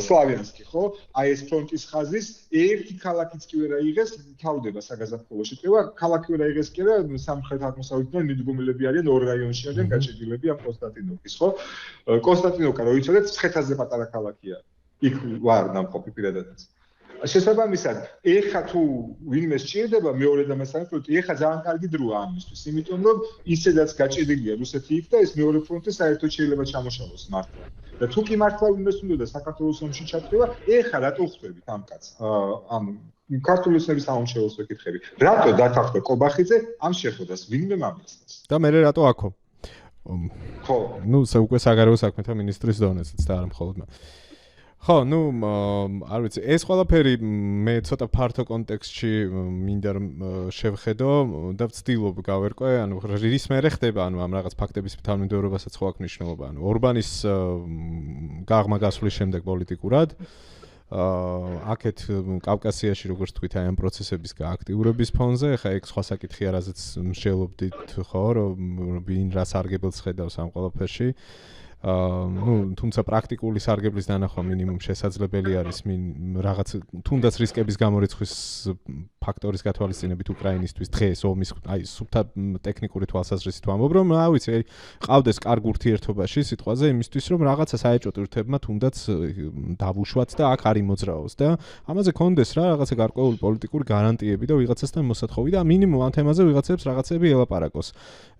სლავიანსკი, ხო? აი ეს ფრონტის ხაზის ერთი ქალაქიც კი ვერ აიღეს, თავდება საგაზაფხულო შეტევა, ქალაქი ვერ აიღეს კი არა, სამხრეთ აღმოსავლეთიდან მიდგომილები არიან ორ რაიონში არიან გაჭედილები ამ კონსტანტინოვკის, ხო? კონსტანტინოვკა რო იცოდეთ, ცხეთაზე პატარა ქალაქია. იქ ვარ ნამყოფი პირადადაც. შესაბამისად, ეხა თუ ვინმე სჭირდება მეორე და მესამე ფრონტი, ეხა ძალიან კარგი დროა ამისთვის, იმიტომ რომ ისედაც გაჭედილია რუსეთი იქ და ეს მეორე ფრონტი საერთოდ შეიძლება ჩამოშალოს მართლა. და თუ კი მართლა ვინმეს უნდა საქართველოს ომში ჩათრევა, ეხა რატო ხვდებით ამ კაცს? ამ ქართული ოცნების სამომრჩეველოს ვეკითხები. რატო დათანხმდა კობახიძე ამ შეხვედრას? ვინმე მომწონს? და მე რატო აქო? ხო. ნუ უკვე საგარეო საქმეთა მინისტრის დონესაც და არა მხოლოდ მე. ხო, ნუ არ ვიცი, ეს ყველაფერი მე ცოტა ფართო კონტექსტში მინდა რომ შევხედო და ვცდილობ გავერკვე, ანუ რის მერე ხდება, ანუ ამ რაღაც ფაქტების თანმიმდევრობასაც ხო აქვს მნიშვნელობა, ანუ ორბანის გაღმა გასვლის შემდეგ პოლიტიკურად აქეთ კავკასიაში როგორც თქვით აი ამ პროცესების გააქტიურების ფონზე, ხა ეგ სხვა საკითხია, რაზეც მსჯელობდით ხო, რომ ვინ რა სარგებელს ხედავს ამ ყველაფერში. ნუ თუმცა პრაქტიკული სარგებლის დანახვა მინიმუმ შესაძლებელი არის რაღაც თუნდაც რისკების გამორიცხვის ფაქტორის გათვალისწინებით უკრაინისთვის დღეს ომის აი სუფთა ტექნიკური თვალსაზრისით ვამბობ რომ რა ვიცი აი ყავდეს კარგ ურთიერთობაში სიტყვაზე იმისთვის რომ რაღაცა საეჭვო ტვირთებმა თუნდაც დავუშვათ და აქ არ იმოძრაოს და ამაზე კონდეს რა რაღაცა გარკვეული პოლიტიკური გარანტიები და ვიღაცასთან მოსათხოვი და მინიმუმ ამ თემაზე ვიღაცებს რაღაცები ელაპარაკოს.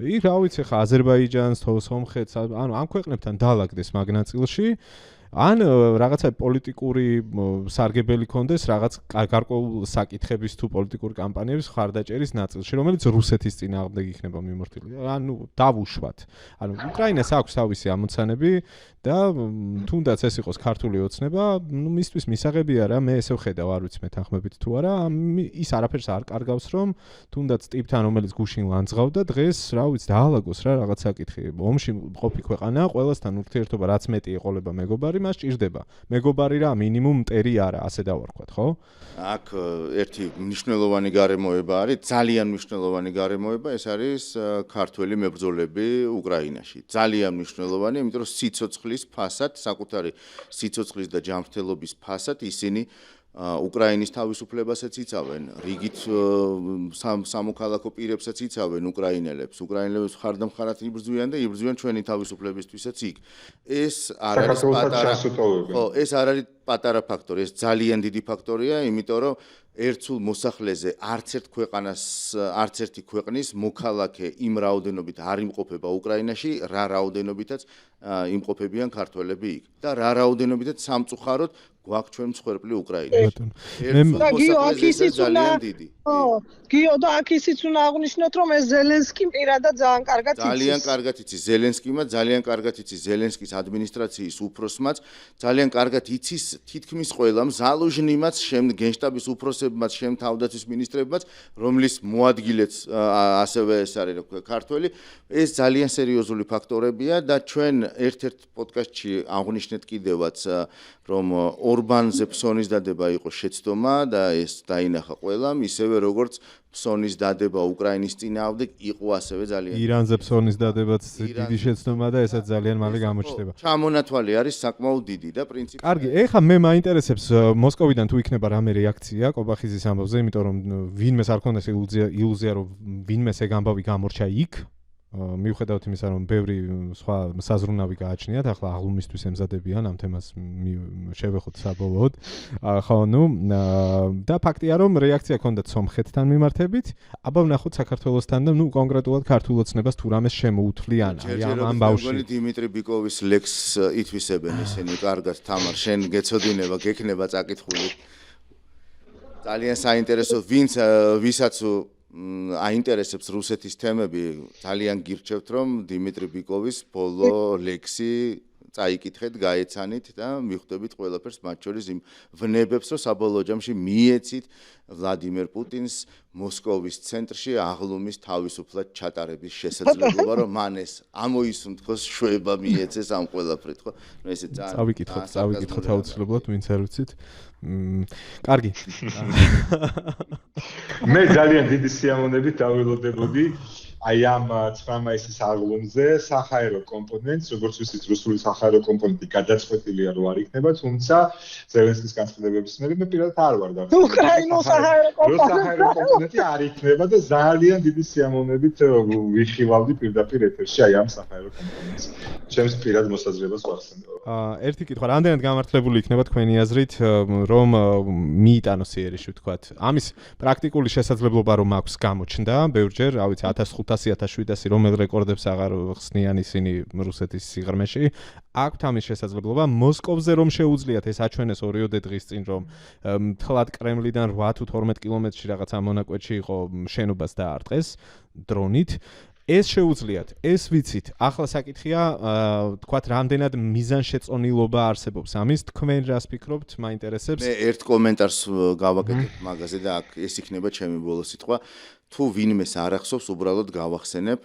იქ რა ვიცი ხა აზერბაიჯანს, სომხეთს, ანუ ამ ქვეყნებთან დალაგდეს მაგ ნაწილში ან რაღაცა პოლიტიკური სარგებელი კონდეს რაღაც გარკვეულ საკითხების თუ პოლიტიკური კამპანიების ხარდაჭერის ნაწილში, რომელიც რუსეთის წინააღმდეგ იქნება მიმართული. ანუ დავუშვათ. ანუ უკრაინას აქვს თავისი ამოცანები და თუნდაც ეს იყოს ქართული ოცნება, ნუ მისთვის მისაღებია რა, მე ესე ვხედავ, არ ვიცი მე თანხმებით თუ არა, ის არაფერს არ კარგავს, რომ თუნდაც ტიპთან, რომელიც გუშინ ლანძღავდა, დღეს რა ვიცი, დაალაგოს რა რაღაც საკითხი. ომში მყოფი ქვეყანა, ყველასთან ურთიერთობა რაც მეტი ეყოლება მეგობარი მას ჭირდება. მეგობარი რა, მინიმუმ მტერი არა, ასე დავარქვათ, ხო? აქ ერთი მნიშვნელოვანი გარემოება არის, ძალიან მნიშვნელოვანი გარემოება, ეს არის ქართველი მებრძოლები უკრაინაში. ძალიან მნიშვნელოვანი, იმიტომ რომ სიცოცხლის ფასად, საკუთარი სიცოცხლის და ჯანმრთელობის ფასად ისინი უკრაინის თავისუფლებასაც იცავენ, რიგით სამოქალაქო პირებსაც იცავენ უკრაინელებს. უკრაინელებს ხარდამხარად იბრძვიან და იბრძვიან ჩვენი თავისუფლებისთვისაც იქ. ეს არ არის პატარა. ხო, ეს არ არის პატარა ფაქტორი, ეს ძალიან დიდი ფაქტორია, იმიტომ რომ ერთსულ მოსახლეზე არც ერთი ქვეყნის მოქალაქე იმ რაოდენობით არ იმყოფება უკრაინაში, რა რაოდენობითაც იმყოფებიან ქართველები იქ. და რა რაოდენობითაც სამწუხაროდ გვაქვს ჩვენ მსხვერპლი უკრაინა. გიო და აქ ისიც უნდა აღვნიშნოთ, რომ ეს ზელენსკიმ პირადად ძალიან კარგად იცის. ძალიან კარგად იცის ზელენსკიმაც, ძალიან კარგად იცის ზელენსკის ადმინისტრაციის უფროსმაც, ძალიან კარგად იცის თითქმის ყველამ ზალუჟნიმაც, გენშტაბის უფროსებმაც, თავდაცვის მინისტრებმაც, რომლის მოადგილეც ასევე ეს არის რა ქვია ქართველი, ეს ძალიან სერიოზული ფაქტორებია და ჩვენ ერთ-ერთ პოდკასტში აღვნიშნეთ კიდევაც რომ ორბანზე ფსონის დადება იყო შეცდომა და ეს დაინახა ყველამ, ისევე როგორც ფსონის დადება უკრაინის წინააღმდეგ იყო ასევე ძალიან ირანზე ფსონის დადებაც დიდი შეცდომა და ესაც ძალიან მალე გამოჩნდება. ჩამონათვალი არის საკმაოდ დიდი და პრინციპი. კარგი, ეხლა მე მაინტერესებს მოსკოვიდან თუ იქნება რამე რეაქცია კობახიზის ამბავზე, იმიტომ რომ ვინმეს არ ქონდეს ილუზია რომ ვინმეს ეგ ამბავი გამორჩა იქ. მიუხედავად იმისა, რომ ბევრი სხვა საზრუნავი გააჩნიათ, ახლა აღლუმისთვის ემზადებიან ამ თემას შევეხოთ საბოლოოდ. ხო, და ფაქტია, რომ რეაქცია ჰქონდა სომხეთთან მიმართებით, აბა ვნახოთ საქართველოსთან და კონკრეტულად ქართულ ოცნებას თუ რამეს შემოუთვლიან აი ამ ამბავში. მეგონი დიმიტრი ბიკოვის ლექს ითვისებენ ისინი, კარგად თამარ, შენ გეცოდინება, გექნება წაკითხული. ძალიან საინტერესო, ვისაც აინტერესებს რუსეთის თემები, ძალიან გირჩევთ, რომ დიმიტრი ბიკოვის ბოლო ლექსი წაიკითხეთ, გაეცანით და მიხვდებით ყველაფერს, მათ შორის იმ ვნებებს, რომ საბოლოო ჯამში მიეცით ვლადიმერ პუტინს მოსკოვის ცენტრში აღლუმის თავისუფლად ჩატარების შესაძლებლობა, რომ მან ეს ამოისუნთქოს შვება მიეცეს ამ ყველაფრით, ხო? ესე წავიკითხოთ აუცილებლად, ვინც არ ვიცით. კარგი. მე ძალიან დიდი სიამოვნებით დავილოდებოდი აი ამ 9 მაისის აღლუმზე სახაერო კომპონენტს, როგორც ვიცით, რუსული სახაერო კომპონენტი გადაწყვეტილია რომ არ იქნება, თუმცა ზელენსკის განცხადებების მერე მე პირადად არ ვარ და უკრაინულ სახაერო კომპონენტი არ იქნება და ძალიან დიდი სიამოვნებით ვიხილავდი პირდაპირ ეთერში აი ამ სახაერო კომპონენტს. ჩემს პირად მოსაზრებას ვახსენებ. ერთი კითხვა, რამდენად გამართლებული იქნება თქვენი აზრით, რომ მიიტანოს იერიში, ვთქვათ. ამის პრაქტიკული შესაძლებლობა რომ აქვს გამოჩნდა, ბევრჯერ, რა ვიცი, 1500-1700 რომელ რეკორდებს აღარ ხსნიან ისინი რუსეთის სიღრმეში. აქვთ ამის შესაძლებლობა მოსკოვზე რომ შეუძლიათ ეს აჩვენეს 2 დღის წინ რომ თლად კრემლიდან 8 თუ 12 კილომეტრში რაღაცა მონაკვეთში იყო შენობას დაარტყეს დრონით. ეს შეუძლიათ, ეს ვიცით. ახლა საკითხია, თქვათ, რამდენად მიზანშეწონილობა არსებობს ამის, თქვენ რას ფიქრობთ, მაინტერესებს. მე ერთ კომენტარს გავაკეთებ მაგაზე და აქ ეს იქნება ჩემი ბოლო სიტყვა. თუ ვინმეს არ ახსოვს, უბრალოდ გავახსენებ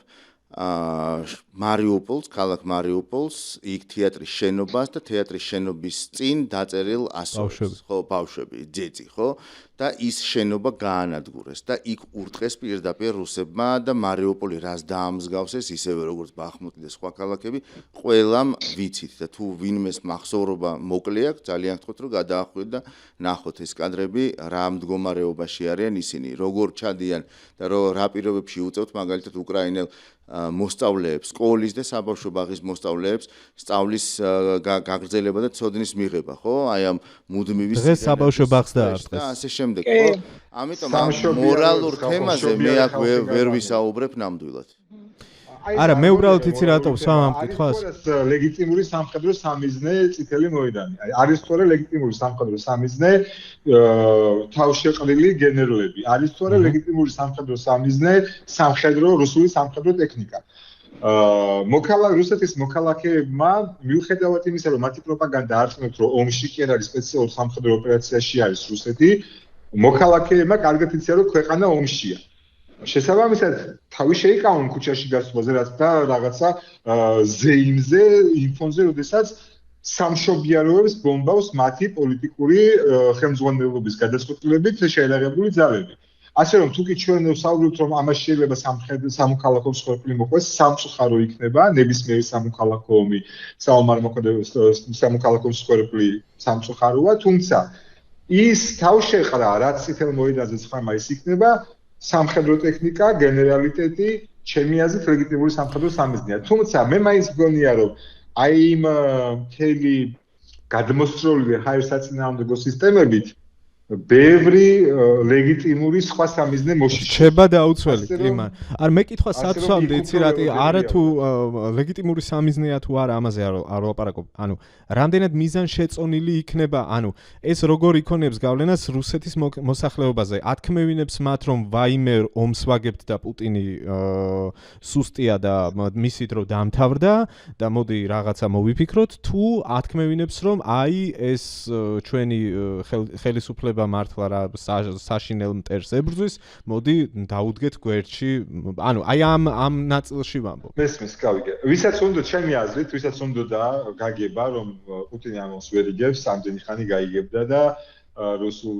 მარიუპოლს, ქალაქ მარიუპოლს, იქ თეატრის შენობას და თეატრის შენობის წინ დაწერილ ასოებს, ხო, ბავშვები, ძეწი, ხო? და ის შენობა გაანადგურეს და იქ ურტყეს პირდაპირ რუსებმა და მარიუპოლი რას დაამსგავსეს, ისევე როგორც ბახმუტი და სხვა ქალაქები, ყველამ ვიცით და თუ ვინმეს მახსოვრობა მოკლე აქვს, ძალიან გთხოვთ, რომ გადაახვიდეთ და ნახოთ ეს კადრები, რა მდგომარეობაში არიან ისინი, როგორ ჩადიან და რა პირობებში უწევთ მაგალითად უკრაინელ მოსწავლეებს, სკოლის და საბავშვო ბაღის მოსწავლეებს სწავლის გაგრძელება და ცოდნის მიღება, ხო? აი ამ მუდმივის დღეს საბავშვო ბაღს დაარტყეს. და ასე შემდეგ, ხო? ამიტომ მორალურ თემაზე მე აქ ვერ ვისაუბრებ ნამდვილად. არა, მე უბრალოდ იცი რატო ვსვამ ამ კითხვას. ლეგიტიმური სამხედრო სამიზნე წითელი მოედანი. არის თორე ლეგიტიმური სამხედრო სამიზნე თავშეყრილი გენერლები. არის თორე ლეგიტიმური სამხედრო სამიზნე რუსული სამხედრო ტექნიკა. რუსეთის მოქალაქეებმა მიუხედავად იმისა, რომ მათი პროპაგანდა არწმუნებთ, რომ ომში კი არ არის სპეციალურ სამხედრო ოპერაციაში არის რუსეთი, მოქალაქეებმა კარგად იციან, რომ ქვეყანა ომშია. შესაბამისად, თავი შეიკავონ ქუჩაში გასვლაზე, რაც და რაღაცა ზეიმზე, ინფონზე, როდესაც სამშობიაროებს ბომბავს მათი პოლიტიკური ხელმძღვანელობის გადაწყვეტილებით შეერაღებული ძალები. ასე რომ თუ კი ჩვენ ვსაუბრობთ, რომ ამას შეიძლება სამოქალაქო მსხვერპლი მოყვეს, სამწუხარო იქნება, ნებისმიერი სამოქალაქო ომი, სამოქალაქო მსხვერპლი სამწუხაროა, თუმცა ის თავშეყრა, რაც წითელ მოედანზე 9 მაისს იქნება, სამხედრო ტექნიკა, გენერალიტეტი, ჩემი აზრით ლეგიტიმური სამხედრო სამიზნეა. თუმცა მე მაინც მგონია, რომ აი იმ მთელი გადმოსწროლილი ჰაერსაწინააღმდეგო სისტემებით ბევრი ლეგიტიმური სხვა სამიზნე მოშიშ. რჩება დაუცველი, კი მან. არ მეკითხვა საცვამდე, იცი რატი არა თუ ლეგიტიმური სამიზნეა თუ არა, ამაზე არ ვლაპარაკობ. ანუ რამდენად მიზან შეწონილი იქნება, ანუ ეს როგორ იქონებს გავლენას რუსეთის მოსახლეობაზე. ათქმევინებს მათ რომ ვაიმე ომს ვაგებთ და პუტინი სუსტია და მისი დრო დამთავრდა და მოდი რაღაცა მოვიფიქროთ, თუ ათქმევინებს რომ აი ეს ჩვენი ხელისუფლება მართლა რა საშინელ მტერს ებრძვის, მოდი დაუდგეთ გვერდში, ანუ აი ამ ნაწილში ვამბობ. მესმის, გავიგე. ვისაც უნდა ჩემი აზრით, ვისაც უნდა გაგება, რომ პუტინი ამას ვერ იგებს, ამდენი ხანი გაიგებდა და რუსულ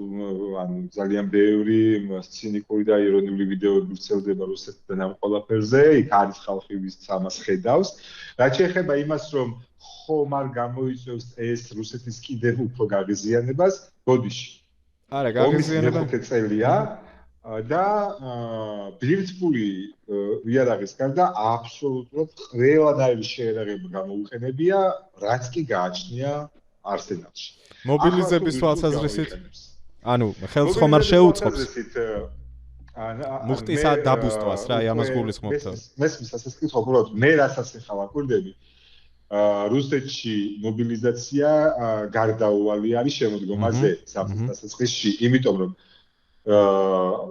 ანუ ძალიან ბევრი ცინიკური და ირონიული ვიდეოები ვრცელდება რუსეთიდან ამ ყველაფერზე, იქ არის ხალხი ვის ამას ხედავს. რაც შეეხება იმას, რომ ხომ არ გამოიწვევს ეს რუსეთის კიდევ უფრო გაღიზიანებას, ბოდიში. არა, გაღიზიანება წელია და ბირთვული იარაღის გარდა აბსოლუტურად ყველანაირი შეერაღება გამოუყენებია, რაც კი გააჩნია არსენალში. მობილიზების თვალსაზრისით, ანუ ხელს ხომ არ შეუწყობს. მუხტისა დაბუსტვას რა, ამას გულისხმობთ. მესმის ასეც კითხვა, უბრალოდ მე რასაც ეხლა ვაკვირდები, რუსეთში მობილიზაცია გარდაუვალი არის შემოდგომაზე საფრთხის დასაწყისში, იმიტომ რომ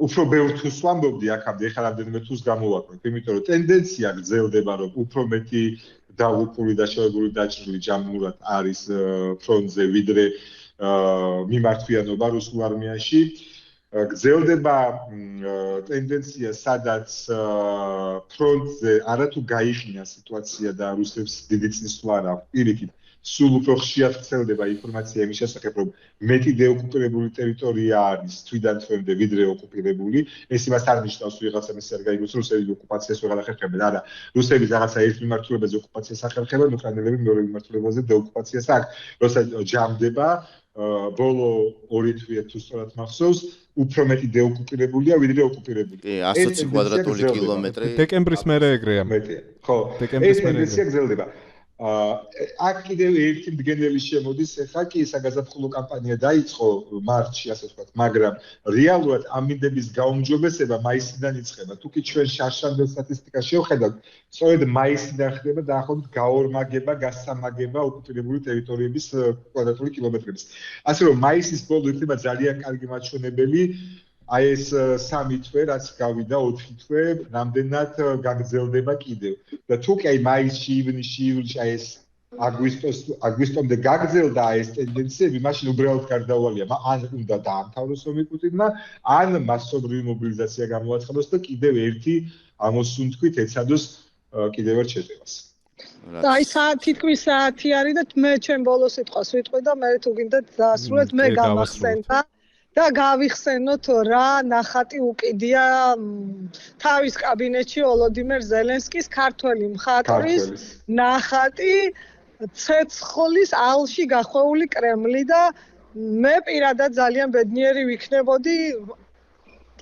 უფრო ბევრ თვს ვამბობდი აქამდე, ეხლა რამდენიმე თვს გამოვაკვირდ, იმიტომ რომ ტენდენცია გრძელდება, რომ უფრო მეტი დაღუპული და შევებული დაჭრილი ჯამურად არის ფრონტზე, ვიდრე მიმართვიანობა რუსულ არმიაში. გრძელდება ტენდენცია, სადაც ფრონტზე არათუ გაიხინა სიტუაცია და რუსებს დიდი წინსვლა არ აქვს. პირიქით, სულ უფრო ხშირად ვრცელდება ინფორმაცია იმის შესახებ, რომ მეტი დეოკუპირებული ტერიტორია არის თვიდან თვემდე, ვიდრე ოკუპირებული. ეს იმას არ ნიშნავს, რომ რაღაცა მის არ გაიგოს, რუსები ოკუპაციას ვერ ახერხებენ. არა, რუსები რაღაცა ერთ მიმართულებაზე ოკუპაციას ახერხებენ, უკრაინელები მეორე მიმართულებაზე დეოკუპაციას აქ. როცა ჯამდება ბოლო 2 თვეა თუ სწორად მახსოვს, უფრო მეტი დეოკუპირებულია, ვიდრე ოკუპირებული. კი, 120 კვადრატული კილომეტრი. დეკემბრის მერე ეგრეა. მეტია. ხო, ეს ტენდენცია გრძელდება. აქ კიდევ ერთი მდგენელი შემოდის, ეხლა კი საგაზაფხულო კამპანია დაიწყო მარტში, ასე ვთქვათ, მაგრამ რეალურად ამინდების გაუმჯობესება მაისიდან იწყება. თუ კი ჩვენ შარშანდელ სტატისტიკას შევხედავთ, სწორედ მაისიდან ხდება დაახლოებით გაორმაგება, გასამაგება ოკუპირებული ტერიტორიების კვადრატული კილომეტრების. ასე რომ მაისის ბოლო იქნება ძალიან კარგი მაჩვენებელი. აი ეს 3 თვე, რაც გავიდა 4 თვე, რამდენად გაგრძელდება კიდევ. და თუ კი აი მაისში, ივნისში, ივლისში აი ეს აგვისტომდე გაგრძელდა ეს ტენდენციები, მაშინ უბრალოდ გარდაუვალია. ან უნდა დაამთავროს ომი პუტინმა, ან მასობრივი მობილიზაცია გამოაცხადოს და კიდევ ერთი ამოსუნთქვით ეცადოს კიდევ ერთ შეტევას. აი თითქმის საათი არის და მე ჩემ ბოლო სიტყვას ვიტყვი და მე თუ გინდათ დაასრულეთ, მე გამახსენდა და გავიხსენოთ რა ნახატი უკიდია თავის კაბინეტში ოლოდიმერ ზელენსკის ქართველი მხატვრის ნახატი ცეცხლის ალში გახვეული კრემლი და მე პირადად ძალიან ბედნიერი ვიქნებოდი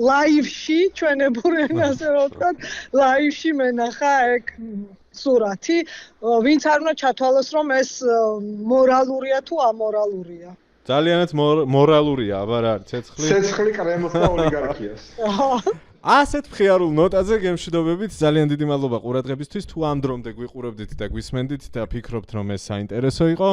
ლაივში ჩვენებურ ენაზე რა ვთქვათ ლაივში მენახა ეგ სურათი ვინც არ უნდა ჩათვალოს რომ ეს მორალურია თუ ამორალურია ძალიანაც მორალურია, აბა რა არის ცეცხლი? ცეცხლი კრემლს და ოლიგარქიას. ასეთ მხიარულ ნოტაზე გემშვიდობებით, ძალიან დიდი მადლობა ყურადღებისთვის. თუ ამ დრომდე გვიყურებდით და გვისმენდით და ფიქრობთ რომ ეს საინტერესო იყო,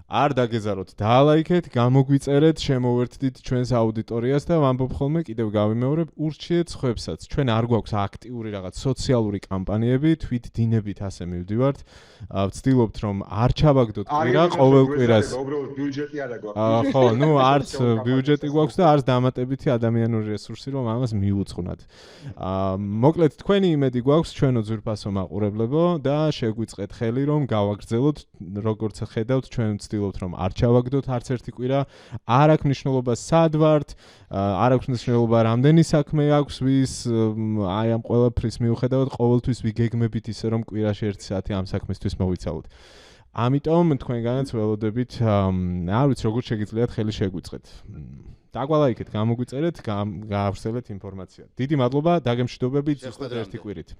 არ დაგეზაროთ, დაალაიქეთ, გამოგვიწერეთ, შემოვერთდით ჩვენს აუდიტორიას და ვამბობ ხოლმე კიდევ გავიმეორებ, ურჩიეთ სხვებსაც. ჩვენ არ გვაქვს აქტიური რაღაც სოციალური კამპანიები, თვით დინებით ასე მივდივართ. ვცდილობთ რომ არ ჩავაგდოთ კვირა ყოველ კვირას. უბრალოდ ბიუჯეტი არა გვაქვს. ხო, ნუ არც ბიუჯეტი გვაქვს და არც დამატებითი ადამიანური რესურსი რომ ამას მიუძღვნათ. მოკლედ თქვენი იმედი გვაქვს ჩვენო ძვირფასო მაყურებლებო და შეგვიწყეთ ხელი რომ გავაგრძელოთ როგორც ხედავთ ჩვენ ვცდილობთ რომ არ ჩავაგდოთ არც ერთი კვირა. არ აქვს მნიშვნელობა სად ვართ, არ აქვს მნიშვნელობა რამდენი საქმე აქვს ვის, აი ამ ყველაფრის მიუხედავად ყოველთვის ვიგეგმებით ისე რომ კვირაში 1 საათი ამ საქმისთვის მოვიცალოთ. ამიტომ თქვენგანაც ველოდებით, არ ვიცი როგორ შეგიძლიათ ხელი შეგვიწყეთ. დაგვალაიქეთ, გამოგვიწერეთ, გაავრცელეთ ინფორმაცია. დიდი მადლობა, დაგემშვიდობებით ზუსტად ერთი კვირით.